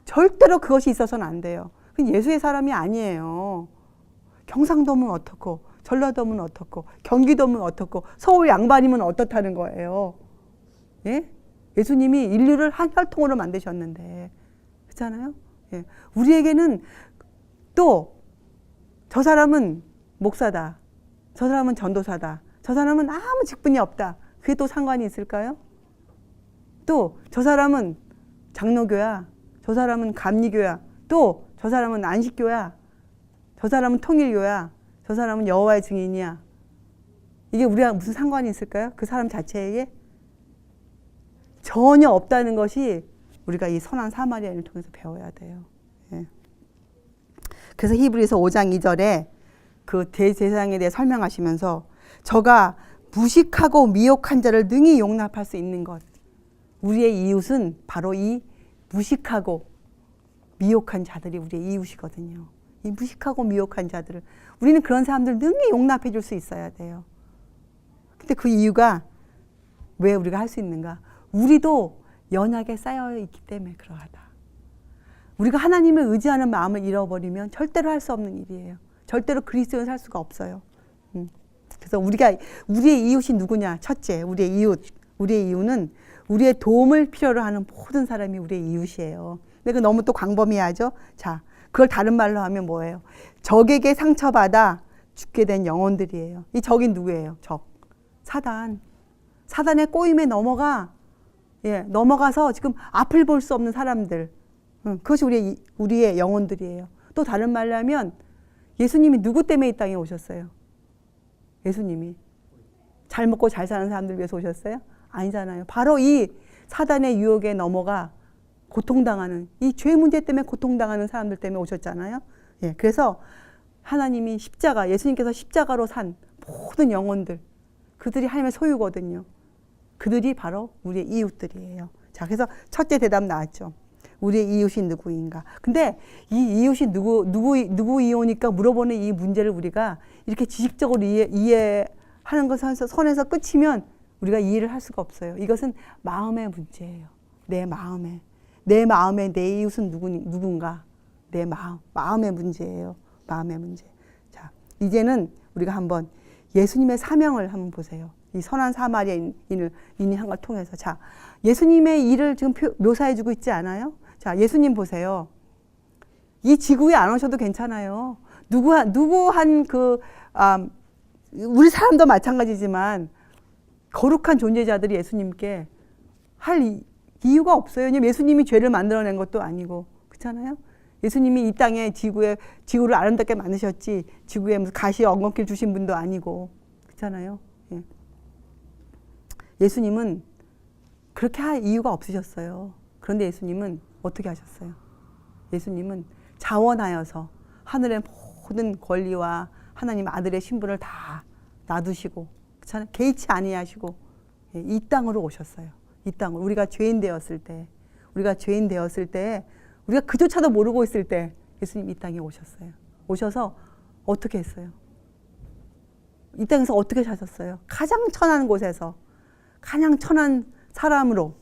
절대로 그것이 있어서는 안 돼요. 예수의 사람이 아니에요. 경상도면 어떻고, 전라도면 어떻고, 경기도면 어떻고, 서울 양반이면 어떻다는 거예요. 예? 예수님이 인류를 한 혈통으로 만드셨는데, 그렇잖아요? 예. 우리에게는 또 저 사람은 목사다, 저 사람은 전도사다, 저 사람은 아무 직분이 없다. 그게 또 상관이 있을까요? 또 저 사람은 장로교야, 저 사람은 감리교야, 또 저 사람은 안식교야, 저 사람은 통일교야, 저 사람은 여호와의 증인이야. 이게 우리가 무슨 상관이 있을까요? 그 사람 자체에게? 전혀 없다는 것이 우리가 이 선한 사마리아인을 통해서 배워야 돼요. 예. 그래서 히브리서 5장 2절에 그 대제사장에 대해 설명하시면서 저가 무식하고 미혹한 자를 능히 용납할 수 있는 것. 우리의 이웃은 바로 이 무식하고 미혹한 자들이 우리의 이웃이거든요. 이 무식하고 미혹한 자들을 우리는 그런 사람들을 능히 용납해 줄 수 있어야 돼요. 근데 그 이유가 왜 우리가 할 수 있는가? 우리도 연약에 쌓여 있기 때문에 그러하다. 우리가 하나님을 의지하는 마음을 잃어버리면 절대로 할 수 없는 일이에요. 절대로 그리스도인을 살 수가 없어요. 그래서 우리의 이웃이 누구냐? 첫째, 우리의 이웃은 우리의 도움을 필요로 하는 모든 사람이 우리의 이웃이에요. 근데 그 너무 또 광범위하죠? 자, 그걸 다른 말로 하면 뭐예요? 적에게 상처받아 죽게 된 영혼들이에요. 이 적이 누구예요? 적. 사단. 사단의 꼬임에 넘어가서 지금 앞을 볼 수 없는 사람들. 그것이 우리의 영혼들이에요. 또 다른 말로 하면 예수님이 누구 때문에 이 땅에 오셨어요? 예수님이 잘 먹고 잘 사는 사람들 위해서 오셨어요? 아니잖아요. 바로 이 사단의 유혹에 넘어가 고통당하는, 이 죄 문제 때문에 고통당하는 사람들 때문에 오셨잖아요. 예, 그래서 하나님이 예수님께서 십자가로 산 모든 영혼들, 그들이 하나님의 소유거든요. 그들이 바로 우리의 이웃들이에요. 자, 그래서 첫째 대답 나왔죠. 우리의 이웃이 누구인가? 근데 이 이웃이 누구 이웃이니까 물어보는 이 문제를 우리가 이렇게 지식적으로 이해하는 것 선에서 끝이면 우리가 이해를 할 수가 없어요. 이것은 마음의 문제예요. 내 마음에 내 이웃은 누군가? 내 마음의 문제예요. 마음의 문제. 자, 이제는 우리가 한번 예수님의 사명을 한번 보세요. 이 선한 사마리아인이 한 걸 통해서. 자, 예수님의 일을 지금 묘사해주고 있지 않아요? 자, 예수님 보세요. 이 지구에 안 오셔도 괜찮아요. 우리 사람도 마찬가지지만 거룩한 존재자들이 예수님께 할 이유가 없어요. 왜냐면 예수님이 죄를 만들어낸 것도 아니고, 그렇잖아요? 예수님이 이 땅에 지구를 아름답게 만드셨지, 지구에 무슨 가시 엉겅퀴를 주신 분도 아니고, 그렇잖아요? 예. 예수님은 그렇게 할 이유가 없으셨어요. 그런데 예수님은 어떻게 하셨어요? 예수님은 자원하여서 하늘의 모든 권리와 하나님 아들의 신분을 다 놔두시고, 그렇잖아요? 개의치 아니하시고 이 땅으로 오셨어요. 이 땅을 우리가 죄인 되었을 때, 우리가 그조차도 모르고 있을 때 예수님 이 땅에 오셨어요. 오셔서 어떻게 했어요? 이 땅에서 어떻게 사셨어요? 가장 천한 곳에서 가장 천한 사람으로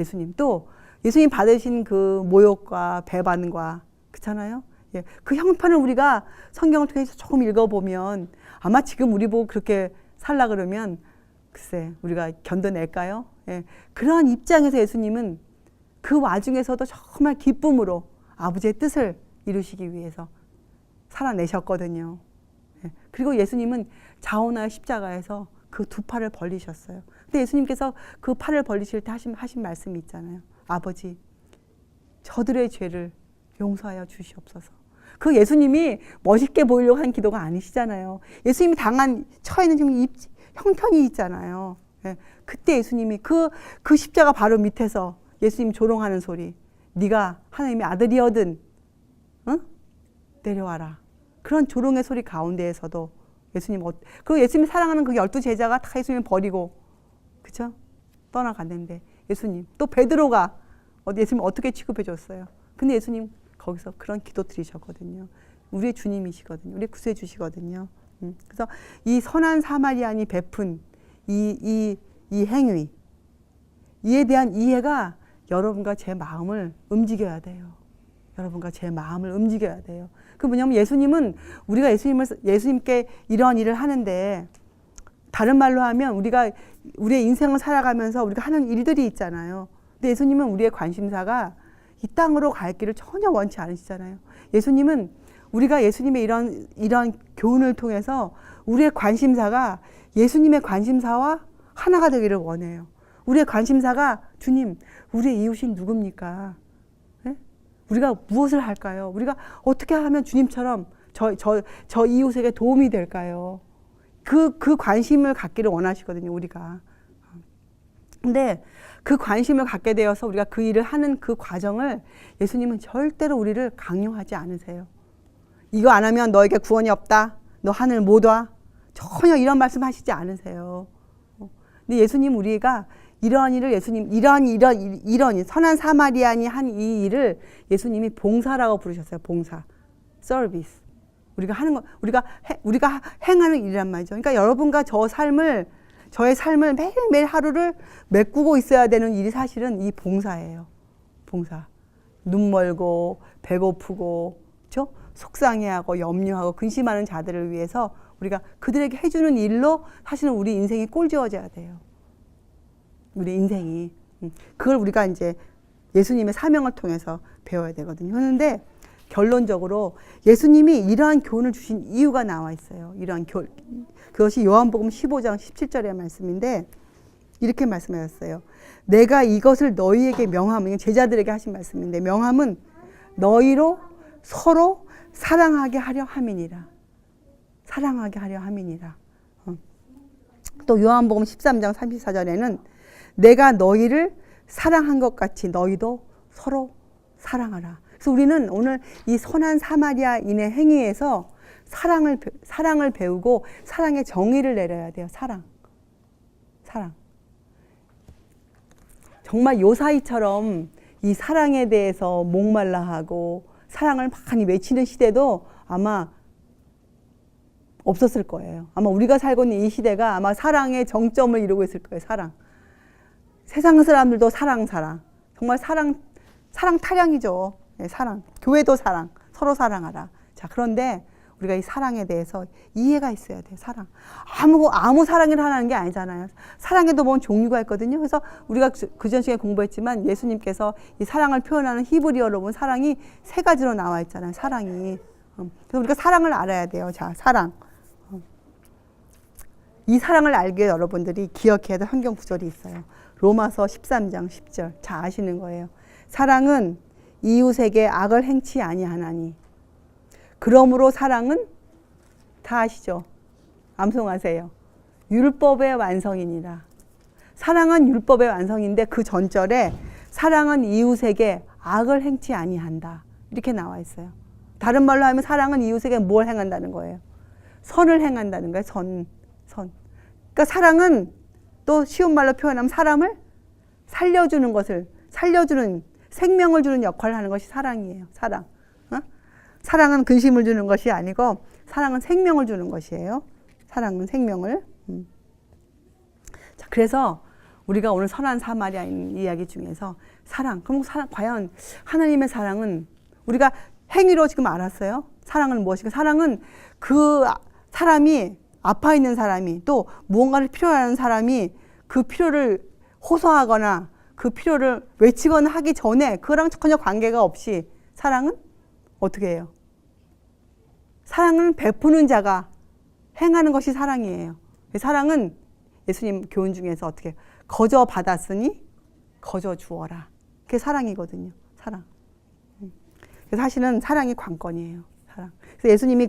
예수님, 또 예수님 받으신 그 모욕과 배반과, 그렇잖아요? 예, 그 형편을 우리가 성경을 통해서 조금 읽어보면 아마 지금 우리 보고 그렇게 살라 그러면 글쎄 우리가 견뎌낼까요? 예, 그러한 입장에서 예수님은 그 와중에서도 정말 기쁨으로 아버지의 뜻을 이루시기 위해서 살아내셨거든요. 예, 그리고 예수님은 자원하여 십자가에서 그 두 팔을 벌리셨어요. 근데 예수님께서 그 팔을 벌리실 때 하신 말씀이 있잖아요. 아버지, 저들의 죄를 용서하여 주시옵소서. 그 예수님이 멋있게 보이려고 한 기도가 아니시잖아요. 예수님이 당한 처해는 지금 형편이 있잖아요. 예, 그때 예수님이 그 십자가 바로 밑에서 예수님 조롱하는 소리, 네가 하나님의 아들이거든, 내려와라. 그런 조롱의 소리 가운데에서도 그리고 예수님이 사랑하는 그 12제자가 다 예수님을 버리고, 그쵸? 떠나갔는데 예수님, 또 베드로가 예수님 어떻게 취급해 줬어요? 근데 예수님 거기서 그런 기도 드리셨거든요. 우리의 주님이시거든요. 우리의 구세주시거든요. 그래서 이 선한 사마리아인이 베푼 이 행위, 이에 대한 이해가 여러분과 제 마음을 움직여야 돼요. 여러분과 제 마음을 움직여야 돼요. 그 뭐냐면 예수님은 우리가 예수님께 이런 일을 하는데, 다른 말로 하면 우리의 인생을 살아가면서 우리가 하는 일들이 있잖아요. 근데 예수님은 우리의 관심사가 이 땅으로 갈 길을 전혀 원치 않으시잖아요. 예수님은 우리가 예수님의 이런 교훈을 통해서 우리의 관심사가 예수님의 관심사와 하나가 되기를 원해요. 우리의 관심사가 주님, 우리의 이웃이 누굽니까? 네? 우리가 무엇을 할까요? 우리가 어떻게 하면 주님처럼 저 이웃에게 도움이 될까요? 그 관심을 갖기를 원하시거든요, 우리가. 근데 그 관심을 갖게 되어서 우리가 그 일을 하는 그 과정을 예수님은 절대로 우리를 강요하지 않으세요. 이거 안 하면 너에게 구원이 없다. 너 하늘 못 와. 전혀 이런 말씀 하시지 않으세요. 근데 예수님 우리가 이러한 일을 예수님, 이런 선한 사마리아인이 한 이 일을 예수님이 봉사라고 부르셨어요. 봉사. 서비스. 우리가 하는 거, 우리가 행하는 일이란 말이죠. 그러니까 여러분과 저의 삶을 매일매일 하루를 메꾸고 있어야 되는 일이 사실은 이 봉사예요. 봉사. 눈 멀고, 배고프고, 그렇죠? 속상해하고, 염려하고, 근심하는 자들을 위해서 우리가 그들에게 해주는 일로 사실은 우리 인생이 꼴지어져야 돼요. 우리 인생이. 그걸 우리가 이제 예수님의 사명을 통해서 배워야 되거든요. 그런데 결론적으로 예수님이 이러한 교훈을 주신 이유가 나와 있어요. 그것이 요한복음 15장 17절의 말씀인데 이렇게 말씀하셨어요. 내가 이것을 너희에게 명함은, 제자들에게 하신 말씀인데, 명함은 너희로 서로 사랑하게 하려 함이니라. 사랑하게 하려 함이니라. 또 요한복음 13장 34절에는 내가 너희를 사랑한 것 같이 너희도 서로 사랑하라. 그래서 우리는 오늘 이 선한 사마리아인의 행위에서 사랑을 배우고 사랑의 정의를 내려야 돼요. 사랑. 정말 요사이처럼 이 사랑에 대해서 목말라 하고 사랑을 많이 외치는 시대도 아마 없었을 거예요. 아마 우리가 살고 있는 이 시대가 아마 사랑의 정점을 이루고 있을 거예요. 사랑. 세상 사람들도 사랑. 정말 사랑 타령이죠. 네, 사랑. 교회도 사랑. 서로 사랑하라. 자, 그런데 우리가 이 사랑에 대해서 이해가 있어야 돼요. 사랑. 아무 사랑을 하는 게 아니잖아요. 사랑에도 뭔 종류가 있거든요. 그래서 우리가 그전 시간에 공부했지만 예수님께서 이 사랑을 표현하는 히브리어로 보면 사랑이 3가지로 나와 있잖아요. 사랑이. 그래서 우리가 사랑을 알아야 돼요. 자, 사랑. 이 사랑을 알기 위해 여러분들이 기억해야 될 성경 구절이 있어요. 로마서 13장 10절. 잘 아시는 거예요. 사랑은 이웃에게 악을 행치 아니하나니. 그러므로 사랑은 다 아시죠? 암송하세요. 율법의 완성이니라. 사랑은 율법의 완성인데 그 전절에 사랑은 이웃에게 악을 행치 아니한다. 이렇게 나와 있어요. 다른 말로 하면 사랑은 이웃에게 뭘 행한다는 거예요? 선을 행한다는 거예요. 선. 그러니까 사랑은 또 쉬운 말로 표현하면 사람을 살려주는 생명을 주는 역할을 하는 것이 사랑이에요. 사랑. 사랑은 근심을 주는 것이 아니고 사랑은 생명을 주는 것이에요. 사랑은 생명을. 자, 그래서 우리가 오늘 선한 사마리아인 이야기 중에서 그럼 과연 하나님의 사랑은 우리가 행위로 지금 알았어요. 사랑은 무엇인가? 사랑은 그 사람이 아파 있는 사람이 또 무언가를 필요하는 사람이 그 필요를 호소하거나 그 필요를 외치거나 하기 전에 그랑 전혀 관계가 없이 사랑은 어떻게 해요? 사랑은 베푸는 자가 행하는 것이 사랑이에요. 사랑은 예수님 교훈 중에서 어떻게 거저 받았으니 거저 주어라. 그게 사랑이거든요. 사랑. 그래서 사실은 사랑이 관건이에요. 사랑. 그래서 예수님이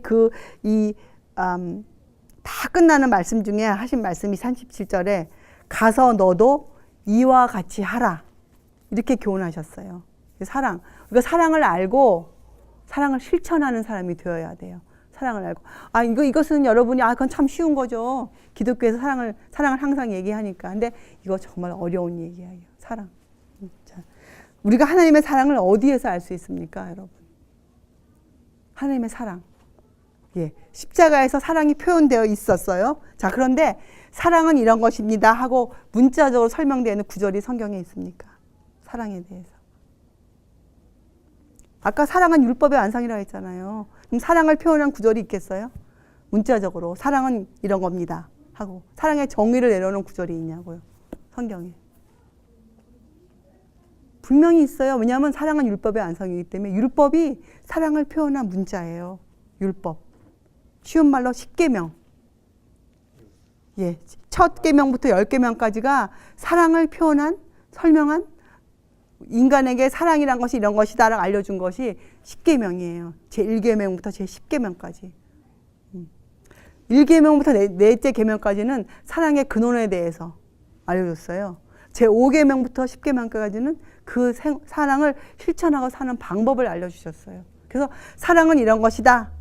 다 끝나는 말씀 중에 하신 말씀이 37절에 가서 너도 이와 같이 하라. 이렇게 교훈하셨어요. 사랑. 우리가 사랑을 알고 사랑을 실천하는 사람이 되어야 돼요. 사랑을 알고. 이것은 여러분이, 그건 참 쉬운 거죠. 기독교에서 사랑을 항상 얘기하니까. 근데 이거 정말 어려운 얘기예요. 사랑. 자, 우리가 하나님의 사랑을 어디에서 알 수 있습니까, 여러분? 하나님의 사랑. 예. 십자가에서 사랑이 표현되어 있었어요. 자, 그런데 사랑은 이런 것입니다 하고 문자적으로 설명되어 있는 구절이 성경에 있습니까? 사랑에 대해서. 아까 사랑은 율법의 완성이라고 했잖아요. 그럼 사랑을 표현한 구절이 있겠어요? 문자적으로 사랑은 이런 겁니다 하고 사랑의 정의를 내려놓은 구절이 있냐고요. 성경에. 분명히 있어요. 왜냐하면 사랑은 율법의 완성이기 때문에 율법이 사랑을 표현한 문자예요. 율법. 쉬운 말로 10계명. 예, 첫 계명부터 10계명까지가 사랑을 표현한, 설명한 인간에게 사랑이란 것이 이런 것이다라고 알려준 것이 10계명이에요. 제1계명부터 제10계명까지. 1계명부터 넷째 계명까지는 사랑의 근원에 대해서 알려줬어요. 제5계명부터 10계명까지는 그 사랑을 실천하고 사는 방법을 알려주셨어요. 그래서 사랑은 이런 것이다.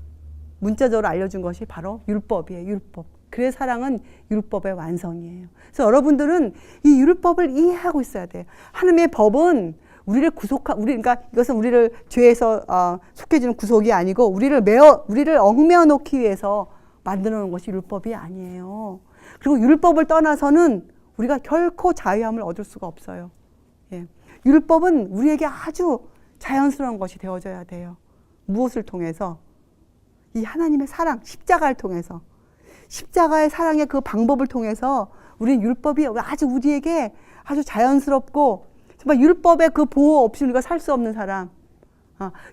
문자적으로 알려준 것이 바로 율법이에요. 율법. 그래 사랑은 율법의 완성이에요. 그래서 여러분들은 이 율법을 이해하고 있어야 돼요. 하나님의 법은 우리를 그러니까 이것은 우리를 죄에서 속해주는 구속이 아니고 우리를 얽매어 놓기 위해서 만들어 놓은 것이 율법이 아니에요. 그리고 율법을 떠나서는 우리가 결코 자유함을 얻을 수가 없어요. 예. 율법은 우리에게 아주 자연스러운 것이 되어져야 돼요. 무엇을 통해서? 이 하나님의 사랑, 십자가를 통해서. 십자가의 사랑의 그 방법을 통해서 우리는 율법이 아주 우리에게 아주 자연스럽고 정말 율법의 그 보호 없이 우리가 살 수 없는 사람.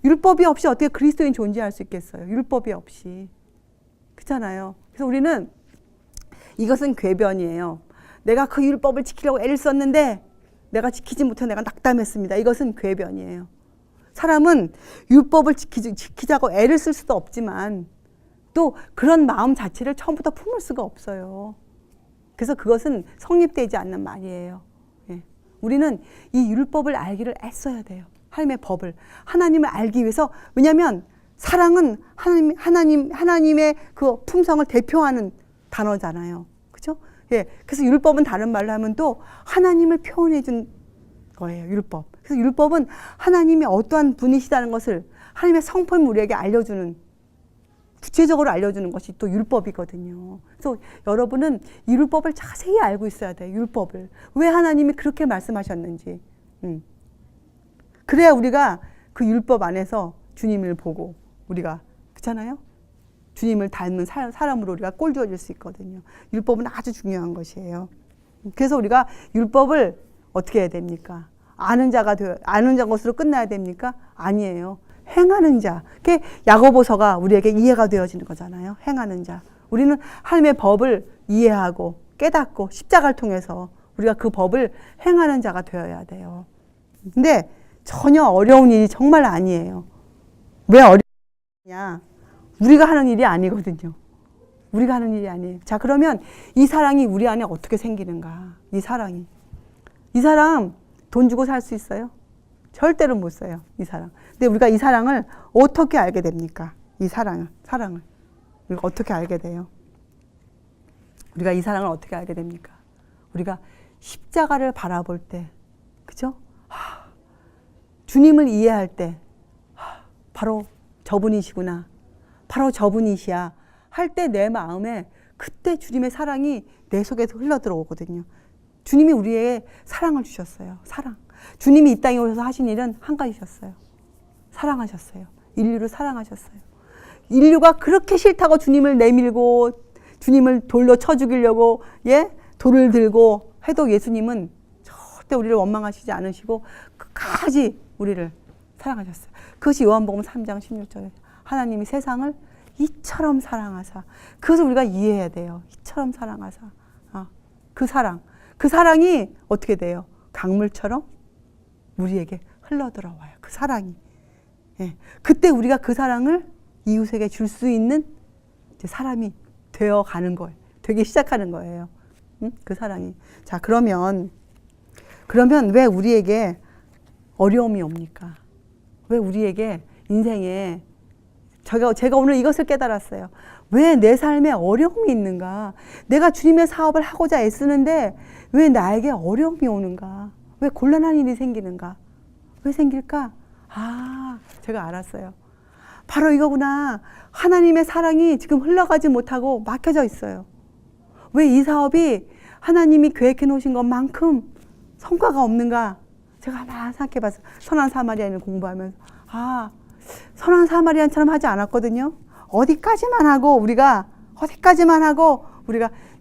율법이 없이 어떻게 그리스도인 존재할 수 있겠어요? 율법이 없이. 그렇잖아요. 그래서 우리는 이것은 궤변이에요. 내가 그 율법을 지키려고 애를 썼는데 내가 지키지 못해 내가 낙담했습니다. 이것은 궤변이에요. 사람은 율법을 지키자고 애를 쓸 수도 없지만 또 그런 마음 자체를 처음부터 품을 수가 없어요. 그래서 그것은 성립되지 않는 말이에요. 예. 우리는 이 율법을 알기를 애써야 돼요. 하나님의 법을. 하나님을 알기 위해서. 왜냐하면 사랑은 하나님의 그 품성을 대표하는 단어잖아요. 그죠? 예. 그래서 율법은 다른 말로 하면 또 하나님을 표현해 준 거예요. 율법. 그래서 율법은 하나님이 어떠한 분이시다는 것을 하나님의 성품을 우리에게 알려주는, 구체적으로 알려주는 것이 또 율법이거든요. 그래서 여러분은 이 율법을 자세히 알고 있어야 돼요. 율법을. 왜 하나님이 그렇게 말씀하셨는지. 그래야 우리가 그 율법 안에서 주님을 보고 우리가, 그렇잖아요? 주님을 닮는 사람으로 우리가 꼴 주어질 수 있거든요. 율법은 아주 중요한 것이에요. 그래서 우리가 율법을 어떻게 해야 됩니까? 아는 것으로 끝나야 됩니까? 아니에요. 행하는 자. 그게 야고보서가 우리에게 이해가 되어지는 거잖아요. 행하는 자. 우리는 하나님의 법을 이해하고 깨닫고 십자가를 통해서 우리가 그 법을 행하는 자가 되어야 돼요. 근데 전혀 어려운 일이 정말 아니에요. 왜 어려우냐? 우리가 하는 일이 아니거든요. 우리가 하는 일이 아니에요. 자, 그러면 이 사랑이 우리 안에 어떻게 생기는가? 이 사랑이. 이 사람 돈 주고 살 수 있어요? 절대로 못 써요. 이 사랑. 근데 우리가 이 사랑을 어떻게 알게 됩니까? 이 사랑을. 우리가 어떻게 알게 돼요? 우리가 이 사랑을 어떻게 알게 됩니까? 우리가 십자가를 바라볼 때, 그죠? 주님을 이해할 때, 바로 저분이시구나. 바로 저분이시야. 할 때 내 마음에 그때 주님의 사랑이 내 속에서 흘러 들어오거든요. 주님이 우리에게 사랑을 주셨어요. 사랑. 주님이 이 땅에 오셔서 하신 일은 한 가지셨어요. 사랑하셨어요. 인류를 사랑하셨어요. 인류가 그렇게 싫다고 주님을 내밀고 주님을 돌로 쳐 죽이려고 돌을 들고 해도 예수님은 절대 우리를 원망하시지 않으시고 끝까지 우리를 사랑하셨어요. 그것이 요한복음 3장 16절에 하나님이 세상을 이처럼 사랑하사. 그것을 우리가 이해해야 돼요. 이처럼 사랑하사. 그 사랑. 그 사랑이 어떻게 돼요? 강물처럼 우리에게 흘러들어와요. 그 사랑이. 예. 그때 우리가 그 사랑을 이웃에게 줄 수 있는 이제 사람이 되어가는 거예요. 되기 시작하는 거예요. 그 사랑이. 자, 그러면 왜 우리에게 어려움이 옵니까? 왜 우리에게 인생에 제가 오늘 이것을 깨달았어요. 왜 내 삶에 어려움이 있는가? 내가 주님의 사업을 하고자 애쓰는데 왜 나에게 어려움이 오는가? 왜 곤란한 일이 생기는가? 왜 생길까? 제가 알았어요. 바로 이거구나. 하나님의 사랑이 지금 흘러가지 못하고 막혀져 있어요. 왜 이 사업이 하나님이 계획해 놓으신 것만큼 성과가 없는가? 제가 한번 생각해 봤어요. 선한 사마리아인을 공부하면서. 선한 사마리아인처럼 하지 않았거든요. 어디까지만 하고 우리가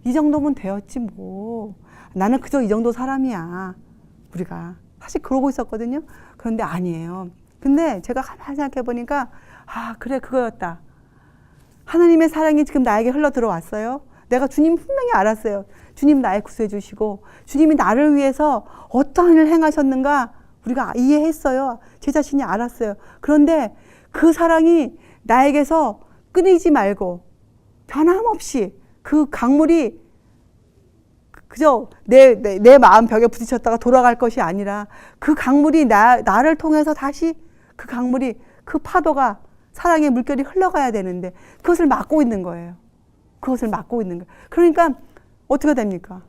이 정도면 되었지 뭐. 나는 그저 이 정도 사람이야. 우리가 사실 그러고 있었거든요. 그런데 아니에요. 근데 제가 가만히 생각해 보니까 그래, 그거였다. 하나님의 사랑이 지금 나에게 흘러 들어왔어요. 내가 주님 분명히 알았어요. 주님 나의 구세해 주시고 주님이 나를 위해서 어떠한 일을 행하셨는가 우리가 이해했어요. 제 자신이 알았어요. 그런데 그 사랑이 나에게서 끊이지 말고 변함없이 그 강물이 그저 내 마음 벽에 부딪혔다가 돌아갈 것이 아니라 그 강물이 나를 통해서 다시 그 파도가 사랑의 물결이 흘러가야 되는데 그것을 막고 있는 거예요. 그것을 막고 있는 거예요. 그러니까 어떻게 됩니까?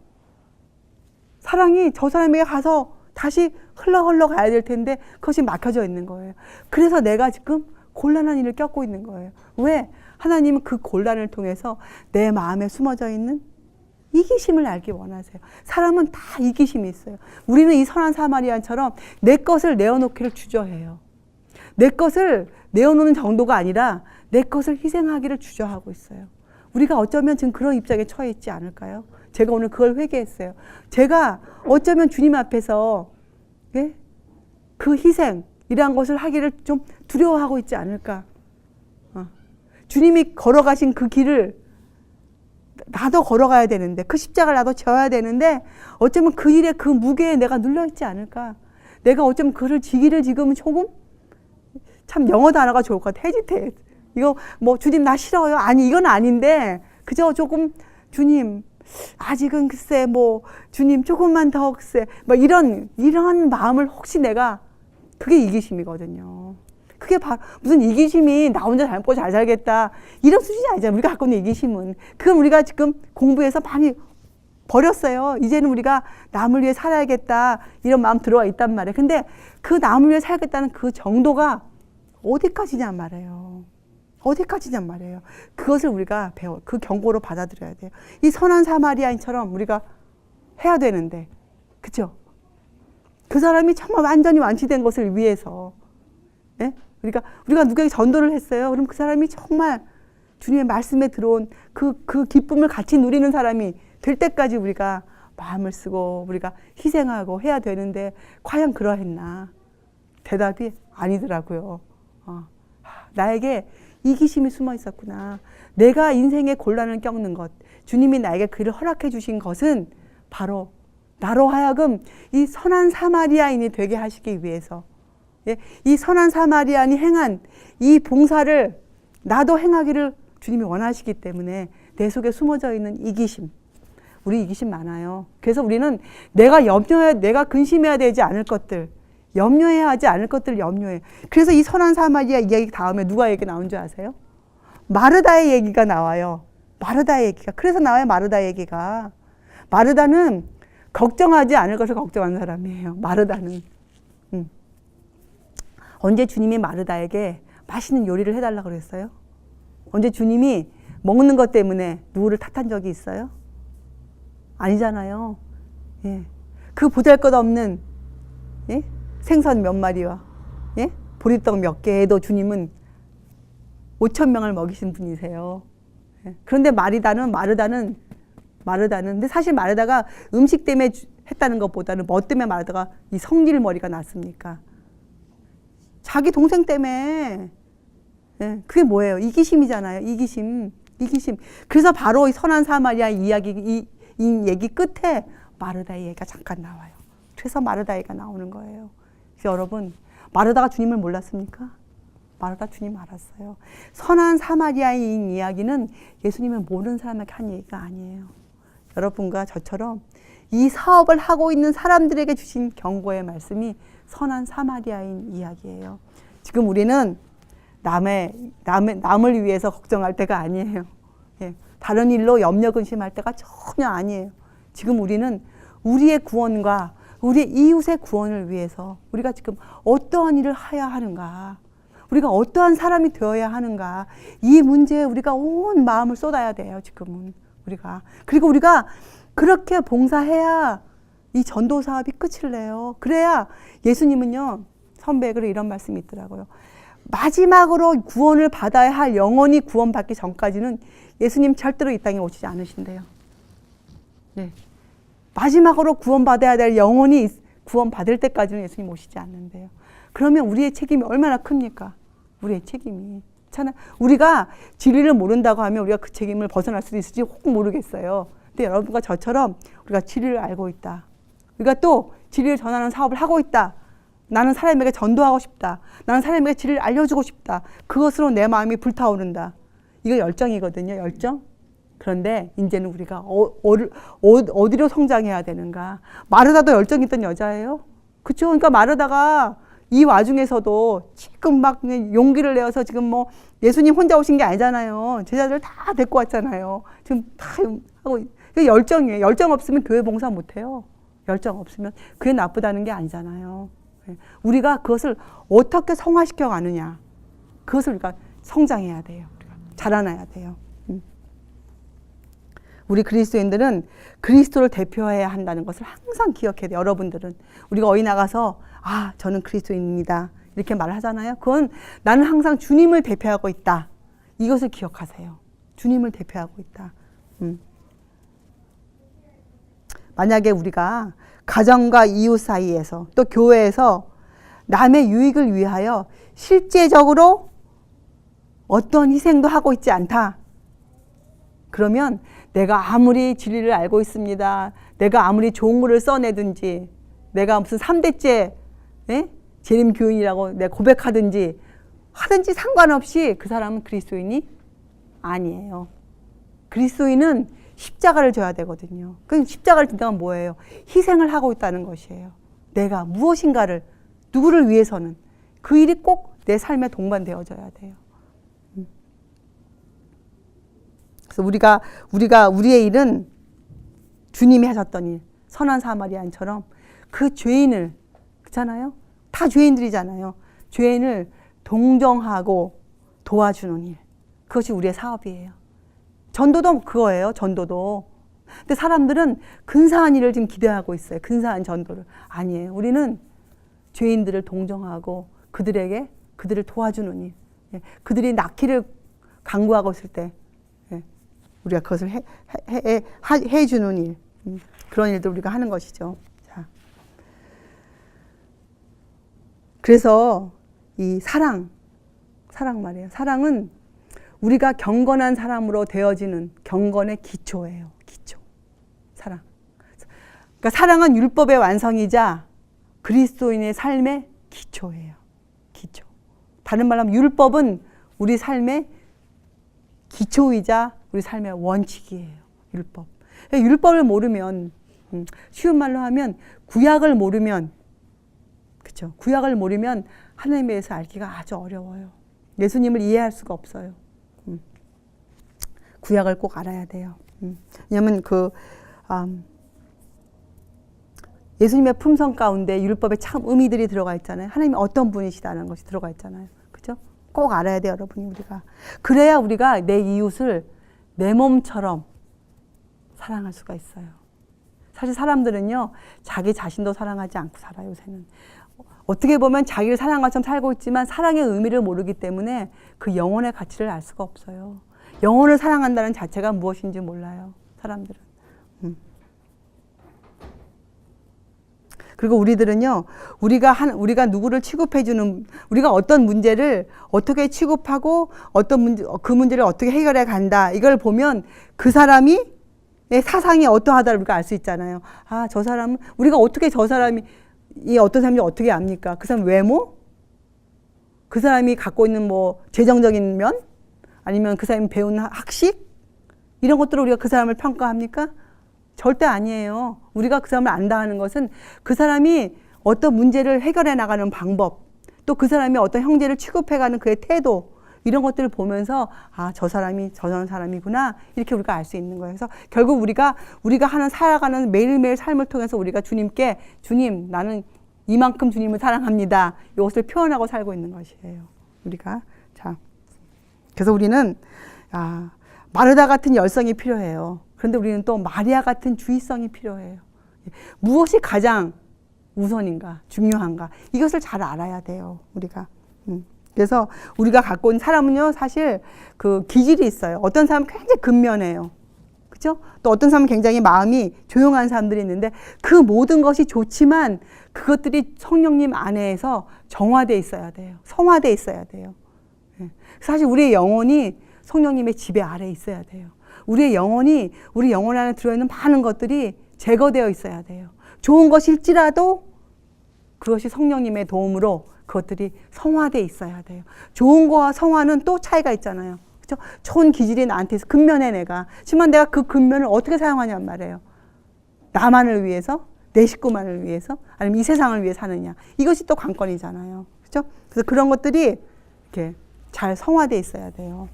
사랑이 저 사람에게 가서 다시 흘러 가야 될 텐데 그것이 막혀져 있는 거예요. 그래서 내가 지금 곤란한 일을 겪고 있는 거예요. 왜? 하나님은 그 곤란을 통해서 내 마음에 숨어져 있는 이기심을 알기 원하세요. 사람은 다 이기심이 있어요. 우리는 이 선한 사마리아인처럼 내 것을 내어놓기를 주저해요. 내 것을 내어놓는 정도가 아니라 내 것을 희생하기를 주저하고 있어요. 우리가 어쩌면 지금 그런 입장에 처해 있지 않을까요? 제가 오늘 그걸 회개했어요. 제가 어쩌면 주님 앞에서 예? 그 희생이란 것을 하기를 좀 두려워하고 있지 않을까? 주님이 걸어가신 그 길을 나도 걸어가야 되는데, 그 십자가를 나도 져야 되는데 어쩌면 그 일에 그 무게에 내가 눌려있지 않을까? 내가 어쩌면 그를 지기를 지금 조금, 참 영어 단어가 좋을 것 같아. hesitate. 이거 뭐 주님 나 싫어요. 아니 이건 아닌데 그저 조금 주님 아직은 글쎄 뭐 주님 조금만 더 글쎄 뭐 이런 마음을 혹시 내가, 그게 이기심이거든요. 그게 바로 무슨 이기심이 나 혼자 잘 먹고 잘 살겠다 이런 수준이 아니잖아요. 우리가 갖고 있는 이기심은. 그건 우리가 지금 공부해서 많이 버렸어요. 이제는 우리가 남을 위해 살아야겠다 이런 마음 들어와 있단 말이에요. 근데 그 남을 위해 살겠다는 그 정도가 어디까지냔 말이에요. 어디까지냔 말이에요. 그것을 우리가 그 경고로 받아들여야 돼요. 이 선한 사마리아인처럼 우리가 해야 되는데, 그죠? 그 사람이 정말 완전히 완치된 것을 위해서, 예? 우리가 누구에게 전도를 했어요. 그럼 그 사람이 정말 주님의 말씀에 들어온 그 기쁨을 같이 누리는 사람이 될 때까지 우리가 마음을 쓰고 우리가 희생하고 해야 되는데 과연 그러했나? 대답이 아니더라고요. 나에게 이기심이 숨어 있었구나. 내가 인생의 곤란을 겪는 것, 주님이 나에게 그를 허락해 주신 것은 바로 나로 하여금 이 선한 사마리아인이 되게 하시기 위해서, 예? 이 선한 사마리아인이 행한 이 봉사를 나도 행하기를 주님이 원하시기 때문에 내 속에 숨어져 있는 이기심, 우리 이기심 많아요. 그래서 우리는 내가 근심해야 되지 않을 것들, 염려해야 하지 않을 것들을 염려해. 그래서 이 선한 사마리아 이야기 다음에 누가 얘기 나온 줄 아세요? 마르다의 얘기가 나와요. 마르다의 얘기가. 그래서 나와요, 마르다 얘기가. 마르다는 걱정하지 않을 것을 걱정하는 사람이에요. 마르다는. 언제 주님이 마르다에게 맛있는 요리를 해달라고 그랬어요? 언제 주님이 먹는 것 때문에 누구를 탓한 적이 있어요? 아니잖아요. 예. 그 보잘것없는, 예? 생선 몇 마리와, 예? 보리떡 몇 개에도 주님은 5,000명을 먹이신 분이세요. 예? 그런데 마르다는 근데 사실 마르다가 음식 때문에 했다는 것보다는 뭐 때문에 마르다가 이 성질 머리가 났습니까? 자기 동생 때문에. 예? 그게 뭐예요? 이기심이잖아요. 이기심. 그래서 바로 이 선한 사마리아 이 얘기 끝에 마르다의 얘기가 잠깐 나와요. 그래서 마르다가 나오는 거예요. 여러분, 마르다가 주님을 몰랐습니까? 마르다 주님 알았어요. 선한 사마리아인 이야기는 예수님을 모르는 사람에게 한 얘기가 아니에요. 여러분과 저처럼 이 사업을 하고 있는 사람들에게 주신 경고의 말씀이 선한 사마리아인 이야기예요. 지금 우리는 남을 위해서 걱정할 때가 아니에요. 예, 다른 일로 염려 근심할 때가 전혀 아니에요. 지금 우리는 우리의 구원과 우리 이웃의 구원을 위해서 우리가 지금 어떠한 일을 해야 하는가, 우리가 어떠한 사람이 되어야 하는가, 이 문제에 우리가 온 마음을 쏟아야 돼요. 지금은 우리가. 그리고 우리가 그렇게 봉사해야 이 전도 사업이 끝을 내요. 그래야 예수님은요, 선배글에 이런 말씀이 있더라고요. 마지막으로 구원을 받아야 할 영혼이 구원받기 전까지는 예수님 절대로 이 땅에 오시지 않으신대요. 네. 마지막으로 구원받아야 될 영혼이 구원받을 때까지는 예수님 오시지 않는데요. 그러면 우리의 책임이 얼마나 큽니까? 우리의 책임이. 우리가 진리를 모른다고 하면 우리가 그 책임을 벗어날 수도 있을지 혹 모르겠어요. 근데 여러분과 저처럼 우리가 진리를 알고 있다. 우리가 또 진리를 전하는 사업을 하고 있다. 나는 사람에게 전도하고 싶다. 나는 사람에게 진리를 알려주고 싶다. 그것으로 내 마음이 불타오른다. 이거 열정이거든요. 열정. 그런데 이제는 우리가 어디로 성장해야 되는가. 마르다도 열정 있던 여자예요. 그렇죠? 그러니까 마르다가 이 와중에서도 지금 막 용기를 내어서 지금 뭐 예수님 혼자 오신 게 아니잖아요. 제자들 다 데리고 왔잖아요. 지금 다 하고 열정이에요. 열정 없으면 교회 봉사 못 해요. 열정 없으면 그게 나쁘다는 게 아니잖아요. 우리가 그것을 어떻게 성화시켜 가느냐. 그것을 우리가 성장해야 돼요. 우리가 자라나야 돼요. 우리 그리스도인들은 그리스도를 대표해야 한다는 것을 항상 기억해야 돼요. 여러분들은. 우리가 어디 나가서 저는 그리스도인입니다. 이렇게 말을 하잖아요. 그건 나는 항상 주님을 대표하고 있다. 이것을 기억하세요. 주님을 대표하고 있다. 만약에 우리가 가정과 이웃 사이에서 또 교회에서 남의 유익을 위하여 실제적으로 어떤 희생도 하고 있지 않다. 그러면 내가 아무리 진리를 알고 있습니다. 내가 아무리 좋은 글을 써내든지 내가 무슨 3대째 재림 교인이라고 내가 고백하든지 하든지 상관없이 그 사람은 그리스도인이 아니에요. 그리스도인은 십자가를 져야 되거든요. 그 십자가를 진다면 뭐예요? 희생을 하고 있다는 것이에요. 내가 무엇인가를 누구를 위해서는 그 일이 꼭 내 삶에 동반되어져야 돼요. 그래서 우리의 일은 주님이 하셨던 일, 선한 사마리아인처럼 그 죄인을, 그렇잖아요? 다 죄인들이잖아요. 죄인을 동정하고 도와주는 일. 그것이 우리의 사업이에요. 전도도 그거예요. 전도도. 근데 사람들은 근사한 일을 지금 기대하고 있어요. 근사한 전도를. 아니에요. 우리는 죄인들을 동정하고 그들을 도와주는 일. 그들이 낳기를 간구하고 있을 때 우리가 그것을 해주는 일. 그런 일도 우리가 하는 것이죠. 자. 그래서 이 사랑 말이에요. 사랑은 우리가 경건한 사람으로 되어지는 경건의 기초예요. 기초. 사랑. 그러니까 사랑은 율법의 완성이자 그리스도인의 삶의 기초예요. 기초. 다른 말로 하면 율법은 우리 삶의 기초이자 우리 삶의 원칙이에요. 율법. 율법을 모르면, 쉬운 말로 하면 구약을 모르면, 그렇죠? 구약을 모르면 하나님에 대해서 알기가 아주 어려워요. 예수님을 이해할 수가 없어요. 구약을 꼭 알아야 돼요. 왜냐하면 예수님의 품성 가운데 율법에 참 의미들이 들어가 있잖아요. 하나님이 어떤 분이시다는 것이 들어가 있잖아요. 그렇죠? 꼭 알아야 돼요, 여러분이 우리가. 그래야 우리가 내 이웃을 내 몸처럼 사랑할 수가 있어요. 사실 사람들은요, 자기 자신도 사랑하지 않고 살아요, 요새는. 어떻게 보면 자기를 사랑한 것처럼 살고 있지만 사랑의 의미를 모르기 때문에 그 영혼의 가치를 알 수가 없어요. 영혼을 사랑한다는 자체가 무엇인지 몰라요, 사람들은. 그리고 우리들은요, 우리가 누구를 취급해주는, 우리가 어떤 문제를 어떻게 취급하고 그 문제를 어떻게 해결해 간다. 이걸 보면 그 사람이 내 사상이 어떠하다를 우리가 알 수 있잖아요. 저 사람은, 우리가 어떻게 저 사람이, 이 어떤 사람인지 어떻게 압니까? 그 사람 외모? 그 사람이 갖고 있는 뭐 재정적인 면? 아니면 그 사람이 배운 학식? 이런 것들을 우리가 그 사람을 평가합니까? 절대 아니에요. 우리가 그 사람을 안다 하는 것은 그 사람이 어떤 문제를 해결해 나가는 방법, 또 그 사람이 어떤 형제를 취급해가는 그의 태도, 이런 것들을 보면서 저 사람이 저런 사람이구나, 이렇게 우리가 알 수 있는 거예요. 그래서 결국 우리가 살아가는 매일매일 삶을 통해서 우리가 주님께, 주님, 나는 이만큼 주님을 사랑합니다, 이것을 표현하고 살고 있는 것이에요. 우리가. 자, 그래서 우리는 마르다 같은 열성이 필요해요. 그런데 우리는 또 마리아 같은 주의성이 필요해요. 무엇이 가장 우선인가, 중요한가, 이것을 잘 알아야 돼요, 우리가. 그래서 우리가 갖고 있는 사람은요, 사실 그 기질이 있어요. 어떤 사람은 굉장히 근면해요. 그죠? 또 어떤 사람은 굉장히 마음이 조용한 사람들이 있는데, 그 모든 것이 좋지만 그것들이 성령님 안에서 정화되어 있어야 돼요. 성화되어 있어야 돼요. 사실 우리의 영혼이 성령님의 지배 아래에 있어야 돼요. 우리 영혼 안에 들어있는 많은 것들이 제거되어 있어야 돼요. 좋은 것일지라도 그것이 성령님의 도움으로 그것들이 성화되어 있어야 돼요. 좋은 거와 성화는 또 차이가 있잖아요. 그렇죠? 좋은 기질이 나한테 있어. 근면해 내가. 하지만 내가 그 근면을 어떻게 사용하냔 말이에요. 나만을 위해서, 내 식구만을 위해서? 아니면 이 세상을 위해 사느냐? 이것이 또 관건이잖아요. 그렇죠? 그래서 그런 것들이 이렇게 잘 성화되어 있어야 돼요.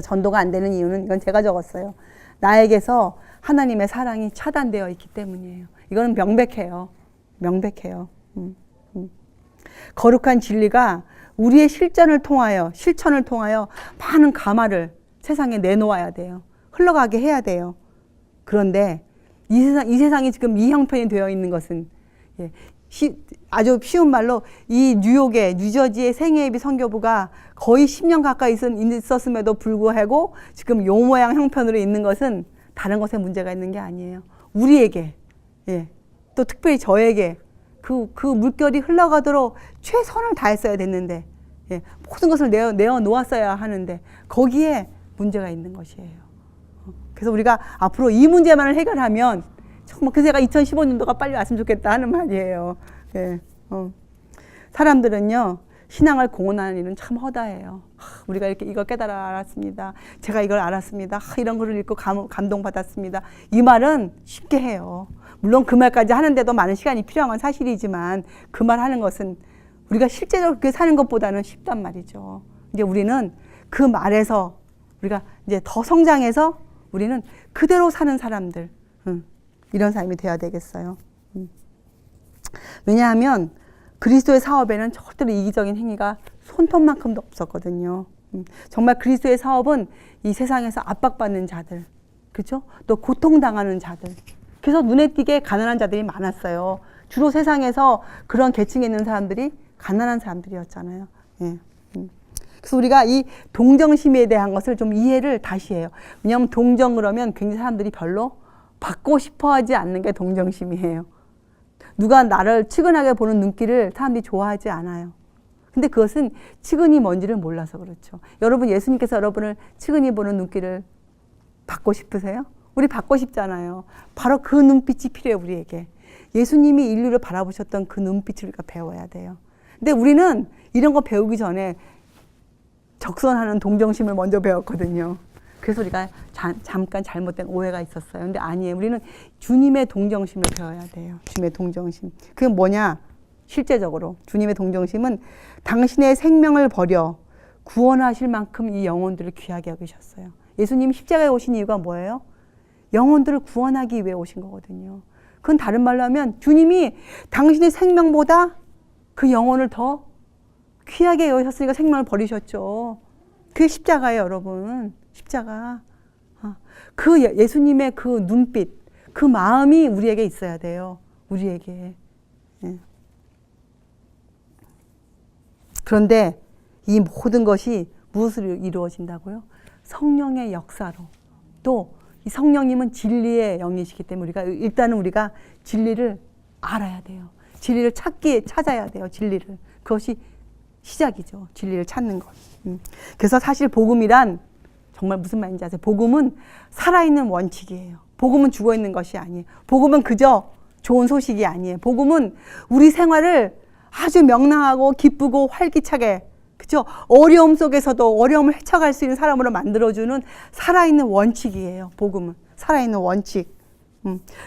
전도가 안 되는 이유는 이건 제가 적었어요. 나에게서 하나님의 사랑이 차단되어 있기 때문이에요. 이거는 명백해요. 명백해요. 거룩한 진리가 우리의 실천을 통하여 많은 가마를 세상에 내놓아야 돼요. 흘러가게 해야 돼요. 그런데 이 세상이 지금 이 형편이 되어 있는 것은 아주 쉬운 말로 이 뉴저지의 생애예비 선교부가 거의 10년 가까이 있었음에도 불구하고 지금 요 모양 형편으로 있는 것은 다른 것에 문제가 있는 게 아니에요. 우리에게, 또 특별히 저에게 그 물결이 흘러가도록 최선을 다했어야 됐는데, 모든 것을 내어 놓았어야 하는데 거기에 문제가 있는 것이에요. 그래서 우리가 앞으로 이 문제만을 해결하면 정말 그새가 2015년도가 빨리 왔으면 좋겠다 하는 말이에요. 사람들은요, 신앙을 공언하는 일은 참 허다해요. 우리가 이렇게 이걸 깨달아 알았습니다. 제가 이걸 알았습니다. 이런 글을 읽고 감동받았습니다. 이 말은 쉽게 해요. 물론 그 말까지 하는데도 많은 시간이 필요한 건 사실이지만 그 말 하는 것은 우리가 실제적으로 그렇게 사는 것보다는 쉽단 말이죠. 이제 우리는 그 말에서 우리가 이제 더 성장해서 우리는 그대로 사는 사람들, 이런 삶이 되어야 되겠어요. 왜냐하면 그리스도의 사업에는 절대로 이기적인 행위가 손톱만큼도 없었거든요. 정말 그리스도의 사업은 이 세상에서 압박받는 자들, 그렇죠? 또 고통당하는 자들. 그래서 눈에 띄게 가난한 자들이 많았어요. 주로 세상에서 그런 계층에 있는 사람들이 가난한 사람들이었잖아요. 그래서 우리가 이 동정심에 대한 것을 좀 이해를 다시 해요. 왜냐하면 동정 그러면 굉장히 사람들이 별로 받고 싶어 하지 않는 게 동정심이에요. 누가 나를 측은하게 보는 눈길을 사람들이 좋아하지 않아요. 근데 그것은 측은이 뭔지를 몰라서 그렇죠. 여러분, 예수님께서 여러분을 측은히 보는 눈길을 받고 싶으세요? 우리 받고 싶잖아요. 바로 그 눈빛이 필요해요, 우리에게. 예수님이 인류를 바라보셨던 그 눈빛을 우리가 배워야 돼요. 근데 우리는 이런 거 배우기 전에 적선하는 동정심을 먼저 배웠거든요. 그래서 우리가 잠깐 잘못된 오해가 있었어요. 근데 아니에요. 우리는 주님의 동정심을 배워야 돼요. 주님의 동정심. 그게 뭐냐? 실제적으로 주님의 동정심은 당신의 생명을 버려 구원하실 만큼 이 영혼들을 귀하게 여기셨어요. 예수님 십자가에 오신 이유가 뭐예요? 영혼들을 구원하기 위해 오신 거거든요. 그건 다른 말로 하면 주님이 당신의 생명보다 그 영혼을 더 귀하게 여기셨으니까 생명을 버리셨죠. 그게 십자가예요, 여러분. 십자가. 그 예수님의 그 눈빛, 그 마음이 우리에게 있어야 돼요. 우리에게. 그런데 이 모든 것이 무엇으로 이루어진다고요? 성령의 역사로. 또 이 성령님은 진리의 영이시기 때문에 일단은 우리가 진리를 알아야 돼요. 진리를 찾아야 돼요. 진리를. 그것이 시작이죠. 진리를 찾는 것. 그래서 사실 복음이란 정말 무슨 말인지 아세요? 복음은 살아있는 원칙이에요. 복음은 죽어있는 것이 아니에요. 복음은 그저 좋은 소식이 아니에요. 복음은 우리 생활을 아주 명랑하고 기쁘고 활기차게, 그죠? 어려움 속에서도 어려움을 헤쳐갈 수 있는 사람으로 만들어주는 살아있는 원칙이에요. 복음은. 살아있는 원칙.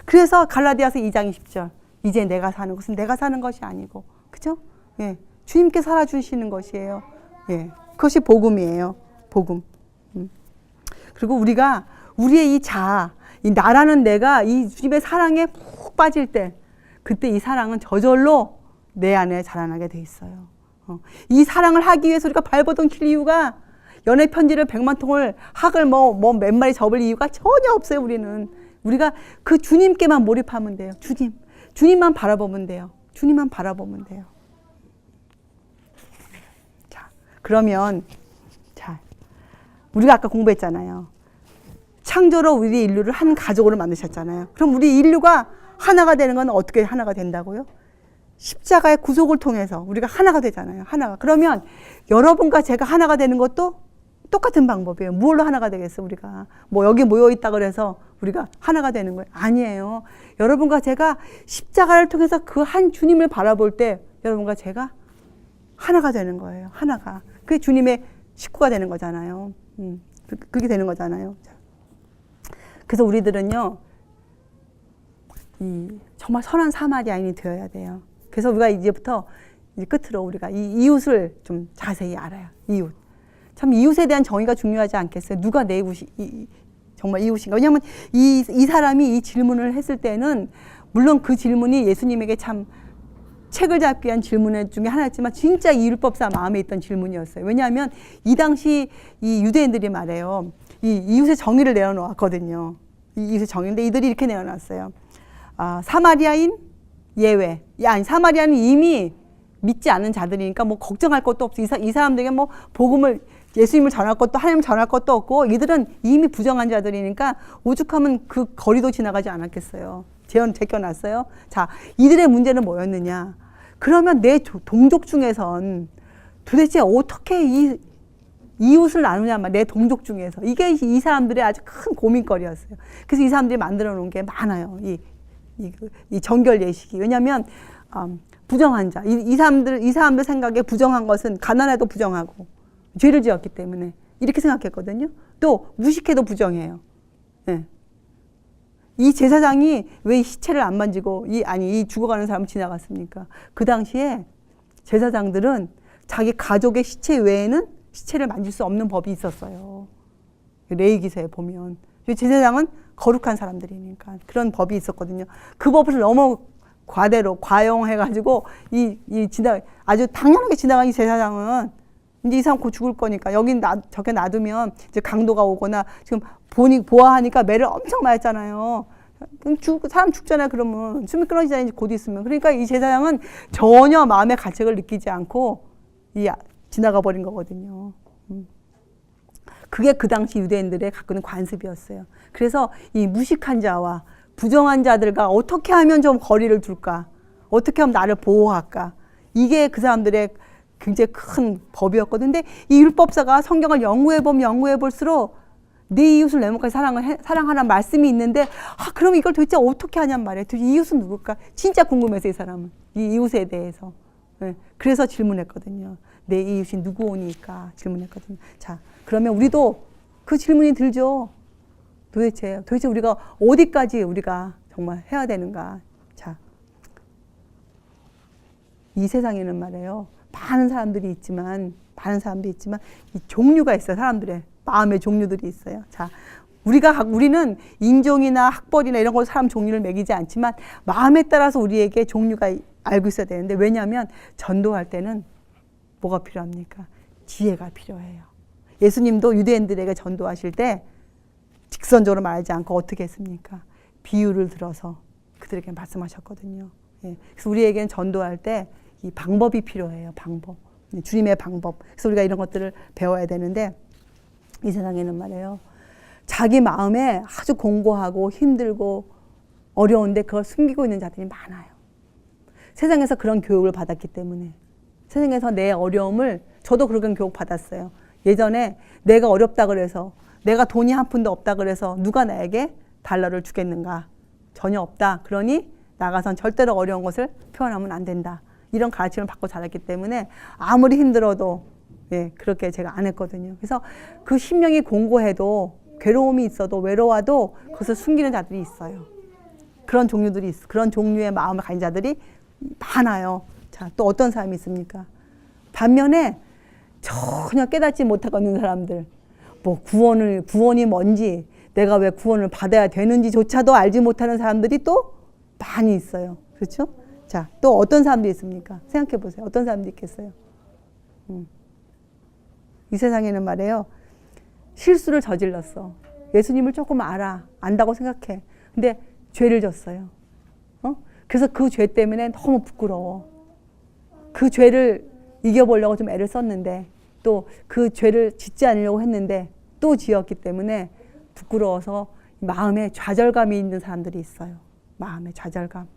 그래서 갈라디아서 2장 20절. 이제 내가 사는 것은 내가 사는 것이 아니고, 그죠? 예. 주님께 살아주시는 것이에요. 예. 그것이 복음이에요. 복음. 그리고 우리가 우리의 이 자아, 이 나라는 내가 이 주님의 사랑에 푹 빠질 때, 그때 이 사랑은 저절로 내 안에 자라나게 돼 있어요. 이 사랑을 하기 위해서 우리가 발버둥 칠 이유가, 연애 편지를 100만 통을 학을 몇 마리 접을 이유가 전혀 없어요. 우리가 그 주님께만 몰입하면 돼요. 주님만 바라보면 돼요. 주님만 바라보면 돼요. 자, 그러면 우리가 아까 공부했잖아요. 창조로 우리 인류를 한 가족으로 만드셨잖아요. 그럼 우리 인류가 하나가 되는 건 어떻게 하나가 된다고요? 십자가의 구속을 통해서 우리가 하나가 되잖아요. 하나가. 그러면 여러분과 제가 하나가 되는 것도 똑같은 방법이에요. 무엇로 하나가 되겠어, 우리가? 여기 모여있다 그래서 우리가 하나가 되는 거예요? 아니에요. 여러분과 제가 십자가를 통해서 그 한 주님을 바라볼 때 여러분과 제가 하나가 되는 거예요. 하나가. 그게 주님의 식구가 되는 거잖아요. 그렇게 되는 거잖아요. 그래서 우리들은요, 정말 선한 사마리아인이 되어야 돼요. 그래서 우리가 이제부터 이제 끝으로 우리가 이 이웃을 좀 자세히 알아요. 이웃. 참 이웃에 대한 정의가 중요하지 않겠어요? 누가 내 이웃이 정말 이웃인가? 왜냐하면 이 사람이 이 질문을 했을 때는 물론 그 질문이 예수님에게 참 책을 잡기 위한 질문 중에 하나였지만 진짜 이 율법사 마음에 있던 질문이었어요. 왜냐하면 이 당시 이 유대인들이 말해요. 이 이웃의 정의를 내어놓았거든요. 이 이웃의 정의인데 이들이 이렇게 내어놨어요. 사마리아인 예외. 아니 사마리아는 이미 믿지 않는 자들이니까 뭐 걱정할 것도 없어. 이 사람들에게 뭐 복음을 예수님을 전할 것도 하나님을 전할 것도 없고 이들은 이미 부정한 자들이니까 오죽하면 그 거리도 지나가지 않았겠어요. 제껴놨어요. 자, 이들의 문제는 뭐였느냐? 그러면 내 동족 중에선 도대체 어떻게 이 이웃을 나누냐 말 내 동족 중에서 이게 이 사람들의 아주 큰 고민거리였어요. 그래서 이 사람들이 만들어 놓은 게 많아요. 이 정결 예식이. 왜냐하면 부정한 자, 이 사람들 생각에 부정한 것은 가난해도 부정하고 죄를 지었기 때문에 이렇게 생각했거든요. 또 무식해도 부정해요. 네. 이 제사장이 왜 시체를 안 만지고 이 죽어가는 사람을 지나갔습니까? 그 당시에 제사장들은 자기 가족의 시체 외에는 시체를 만질 수 없는 법이 있었어요. 레위기서에 보면 제사장은 거룩한 사람들이니까 그런 법이 있었거든요. 그 법을 너무 과대로 과용해가지고 아주 당연하게 지나간 이 제사장은 이제 이 사람 곧 죽을 거니까 저게 놔두면 이제 강도가 오거나 지금 보아하니까 매를 엄청 맞았잖아요. 사람 죽잖아요. 그러면 숨이 끊어지잖아요. 곧 있으면. 그러니까 이 제사장은 전혀 마음의 가책을 느끼지 않고 지나가 버린 거거든요. 그게 그 당시 유대인들의 갖고 있는 관습이었어요. 그래서 이 무식한 자와 부정한 자들과 어떻게 하면 좀 거리를 둘까? 어떻게 하면 나를 보호할까? 이게 그 사람들의 굉장히 큰 법이었거든요. 근데 이 율법사가 성경을 연구해 볼수록 내 이웃을 내 몸까지 사랑하라는 말씀이 있는데 그럼 이걸 도대체 어떻게 하냔 말이에요. 도대체 이웃은 누굴까? 진짜 궁금해서 이 사람은 이 이웃에 대해서. 네. 그래서 질문했거든요. 내 이웃이 누구오니까 질문했거든요. 자, 그러면 우리도 그 질문이 들죠. 도대체 우리가 어디까지 우리가 정말 해야 되는가? 자, 이 세상에는 말이에요. 많은 사람들이 있지만 이 종류가 있어요. 사람들의 마음의 종류들이 있어요. 자, 우리는 인종이나 학벌이나 이런 걸로 사람 종류를 매기지 않지만 마음에 따라서 우리에게 종류가 알고 있어야 되는데 왜냐하면 전도할 때는 뭐가 필요합니까? 지혜가 필요해요. 예수님도 유대인들에게 전도하실 때 직선적으로 말하지 않고 어떻게 했습니까? 비유를 들어서 그들에게 말씀하셨거든요. 예. 그래서 우리에게는 전도할 때 이 방법이 필요해요. 방법. 주님의 방법. 그래서 우리가 이런 것들을 배워야 되는데 이 세상에는 말이에요. 자기 마음에 아주 공고하고 힘들고 어려운데 그걸 숨기고 있는 자들이 많아요. 세상에서 그런 교육을 받았기 때문에 세상에서 내 어려움을 저도 그런 교육 받았어요. 예전에 내가 어렵다 그래서 내가 돈이 한 푼도 없다 그래서 누가 나에게 달러를 주겠는가? 전혀 없다. 그러니 나가선 절대로 어려운 것을 표현하면 안 된다. 이런 가르침을 받고 자랐기 때문에 아무리 힘들어도 그렇게 제가 안 했거든요. 그래서 그 심령이 공고해도 괴로움이 있어도 외로워도 그것을 숨기는 자들이 있어요. 그런 종류들이 있어. 그런 종류의 마음을 가진 자들이 많아요. 자, 또 어떤 사람이 있습니까? 반면에 전혀 깨닫지 못하고 있는 사람들, 뭐 구원이 뭔지, 내가 왜 구원을 받아야 되는지조차도 알지 못하는 사람들이 또 많이 있어요. 그렇죠? 자, 또 어떤 사람들이 있습니까? 생각해 보세요. 어떤 사람들이 있겠어요? 이 세상에는 말이에요. 실수를 저질렀어. 예수님을 조금 안다고 생각해. 근데 죄를 졌어요. 그래서 그 죄 때문에 너무 부끄러워. 그 죄를 이겨보려고 좀 애를 썼는데 또 그 죄를 짓지 않으려고 했는데 또 지었기 때문에 부끄러워서 마음에 좌절감이 있는 사람들이 있어요. 마음에 좌절감.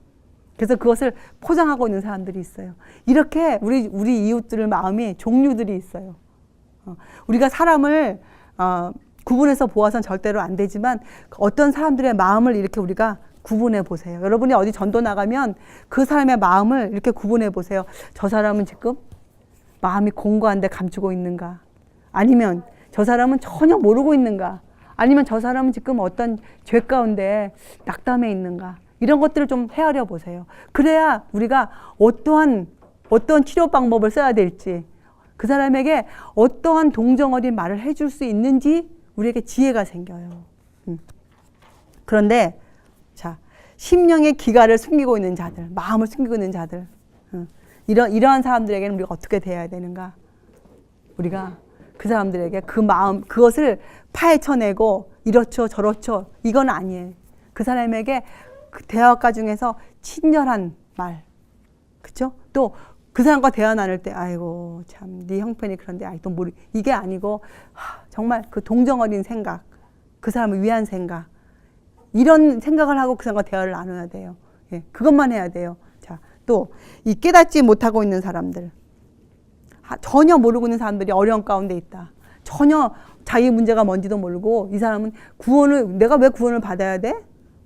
그래서 그것을 포장하고 있는 사람들이 있어요. 이렇게 우리 이웃들의 마음이 종류들이 있어요. 우리가 사람을 구분해서 보아서는 절대로 안 되지만 어떤 사람들의 마음을 이렇게 우리가 구분해 보세요. 여러분이 어디 전도 나가면 그 사람의 마음을 이렇게 구분해 보세요. 저 사람은 지금 마음이 공고한데 감추고 있는가? 아니면 저 사람은 전혀 모르고 있는가? 아니면 저 사람은 지금 어떤 죄 가운데 낙담해 있는가? 이런 것들을 좀 헤아려 보세요. 그래야 우리가 어떠한 치료 방법을 써야 될지, 그 사람에게 어떠한 동정 어린 말을 해줄 수 있는지 우리에게 지혜가 생겨요. 그런데 자, 심령의 기가를 숨기고 있는 자들, 마음을 숨기고 있는 자들, 이러한 사람들에게는 우리가 어떻게 대해야 되는가? 우리가 그 사람들에게 그 마음, 그것을 파헤쳐내고 이렇죠 저렇죠 이건 아니에요. 그 사람에게 그 대화가 중에서 친절한 말, 그렇죠? 또 그 사람과 대화 나눌 때 아이고 참 네 형편이 그런데 아직도 모르, 이게 아니고 정말 그 동정 어린 생각, 그 사람을 위한 생각, 이런 생각을 하고 그 사람과 대화를 나눠야 돼요. 예, 그것만 해야 돼요. 자, 또 이 깨닫지 못하고 있는 사람들, 전혀 모르고 있는 사람들이 어려움 가운데 있다. 전혀 자기 문제가 뭔지도 모르고 이 사람은 구원을, 내가 왜 구원을 받아야 돼?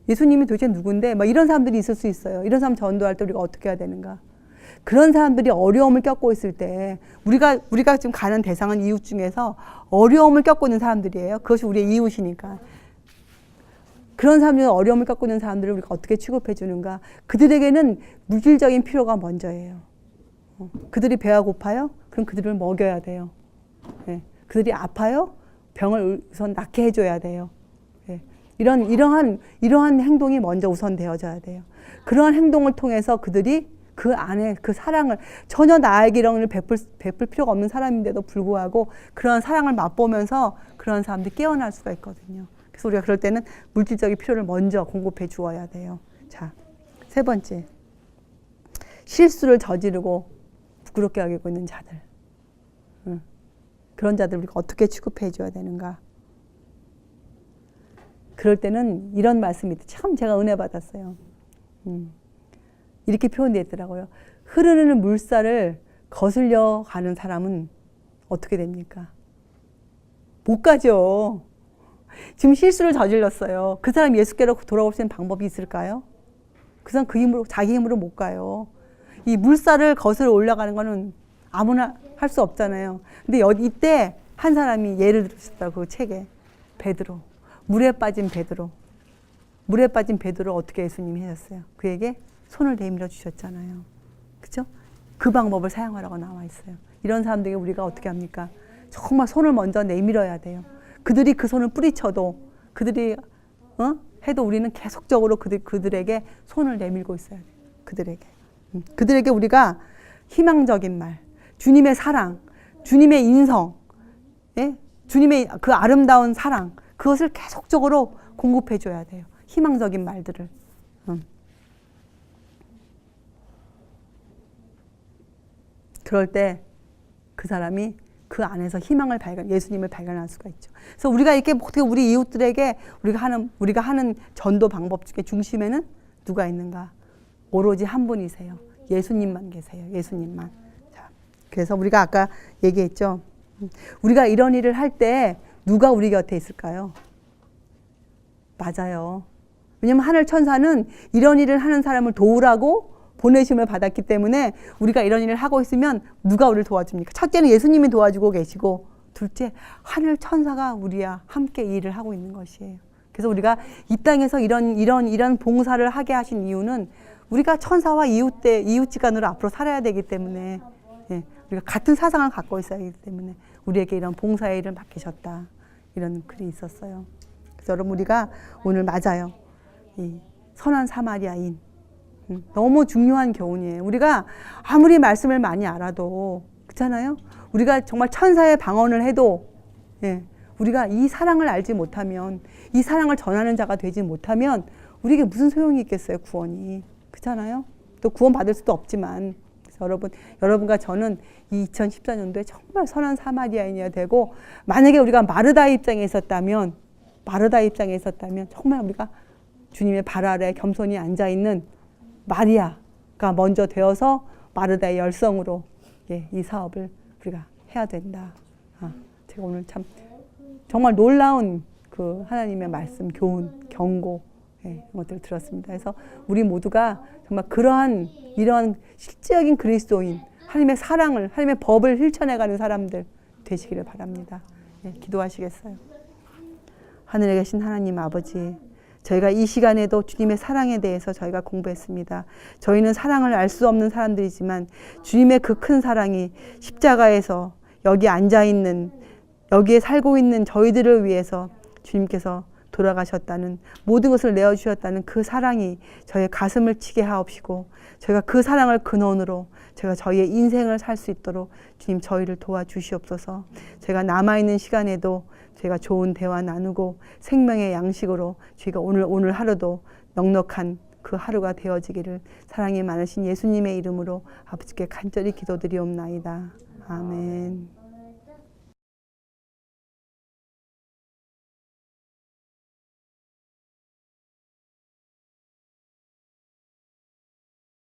예수님이 도대체 누군데? 막 이런 사람들이 있을 수 있어요. 이런 사람 전도할 때 우리가 어떻게 해야 되는가? 그런 사람들이 어려움을 겪고 있을 때 우리가 지금 가는 대상은 이웃 중에서 어려움을 겪고 있는 사람들이에요. 그것이 우리의 이웃이니까. 그런 사람들, 어려움을 겪고 있는 사람들을 우리가 어떻게 취급해 주는가? 그들에게는 물질적인 필요가 먼저예요. 그들이 배가 고파요? 그럼 그들을 먹여야 돼요. 네. 그들이 아파요? 병을 우선 낫게 해줘야 돼요. 네. 이러한 행동이 먼저 우선 되어져야 돼요. 그러한 행동을 통해서 그들이 그 안에 그 사랑을, 전혀 나에게 이런 걸 베풀 필요가 없는 사람인데도 불구하고 그런 사랑을 맛보면서 그런 사람들이 깨어날 수가 있거든요. 그래서 우리가 그럴 때는 물질적인 필요를 먼저 공급해 주어야 돼요. 자, 세 번째, 실수를 저지르고 부끄럽게 여기고 있는 자들, 그런 자들 우리가 어떻게 취급해 줘야 되는가? 그럴 때는 이런 말씀이 참 제가 은혜 받았어요. 이렇게 표현되어 있더라고요. 흐르는 물살을 거슬려 가는 사람은 어떻게 됩니까? 못 가죠. 지금 실수를 저질렀어요. 그 사람 예수께로 돌아올 수 있는 방법이 있을까요? 그 사람 그 힘으로, 자기 힘으로 못 가요. 이 물살을 거슬러 올라가는 거는 아무나 할 수 없잖아요. 근데 이때 한 사람이 예를 들었다, 그 책에. 베드로. 물에 빠진 베드로. 물에 빠진 베드로 어떻게 예수님이 하셨어요? 그에게 손을 내밀어 주셨잖아요. 그죠? 그 방법을 사용하라고 나와 있어요. 이런 사람들에게 우리가 어떻게 합니까? 정말 손을 먼저 내밀어야 돼요. 그들이 그 손을 뿌리쳐도, 그들이 해도 우리는 계속적으로 그들에게 손을 내밀고 있어야 돼요. 그들에게 우리가 희망적인 말, 주님의 사랑, 주님의 인성, 예? 주님의 그 아름다운 사랑, 그것을 계속적으로 공급해 줘야 돼요. 희망적인 말들을. 그럴 때 그 사람이 그 안에서 희망을 예수님을 발견할 수가 있죠. 그래서 우리가 이렇게 어떻게 우리 이웃들에게 우리가 하는 전도 방법 중에 중심에는 누가 있는가? 오로지 한 분이세요. 예수님만 계세요. 예수님만. 자, 그래서 우리가 아까 얘기했죠. 우리가 이런 일을 할 때 누가 우리 곁에 있을까요? 맞아요. 왜냐하면 하늘 천사는 이런 일을 하는 사람을 도우라고 보내심을 받았기 때문에 우리가 이런 일을 하고 있으면 누가 우리를 도와줍니까? 첫째는 예수님이 도와주고 계시고, 둘째 하늘 천사가 우리와 함께 이 일을 하고 있는 것이에요. 그래서 우리가 이 땅에서 이런 봉사를 하게 하신 이유는 우리가 천사와 이웃지간으로 앞으로 살아야 되기 때문에, 예, 우리가 같은 사상을 갖고 있어야 하기 때문에 우리에게 이런 봉사의 일을 맡기셨다, 이런 글이 있었어요. 그래서 여러분, 우리가 오늘 맞아요. 이 선한 사마리아인, 너무 중요한 교훈이에요. 우리가 아무리 말씀을 많이 알아도, 그렇잖아요? 우리가 정말 천사의 방언을 해도, 예, 우리가 이 사랑을 알지 못하면, 이 사랑을 전하는 자가 되지 못하면 우리에게 무슨 소용이 있겠어요, 구원이. 그렇잖아요? 또 구원 받을 수도 없지만. 그래서 여러분과 저는 이 2014년도에 정말 선한 사마리아인이어야 되고, 만약에 우리가 마르다의 입장에 있었다면 정말 우리가 주님의 발 아래 겸손히 앉아있는 마리아가 먼저 되어서 마르다의 열성으로, 예, 이 사업을 우리가 해야 된다. 제가 오늘 참 정말 놀라운 그 하나님의 말씀, 교훈, 경고, 예, 이런 것들을 들었습니다. 그래서 우리 모두가 정말 이러한 실제적인 그리스도인, 하나님의 사랑을, 하나님의 법을 실천해가는 사람들 되시기를 바랍니다. 예, 기도하시겠어요? 하늘에 계신 하나님 아버지, 저희가 이 시간에도 주님의 사랑에 대해서 저희가 공부했습니다. 저희는 사랑을 알 수 없는 사람들이지만 주님의 그 큰 사랑이 십자가에서 여기 앉아있는, 여기에 살고 있는 저희들을 위해서 주님께서 돌아가셨다는, 모든 것을 내어주셨다는 그 사랑이 저의 가슴을 치게 하옵시고, 저희가 그 사랑을 근원으로 제가 저희의 인생을 살 수 있도록 주님 저희를 도와주시옵소서. 제가 남아있는 시간에도 제가 좋은 대화 나누고 생명의 양식으로 저희가 오늘 하루도 넉넉한 그 하루가 되어지기를 사랑이 많으신 예수님의 이름으로 아버지께 간절히 기도드리옵나이다. 아멘.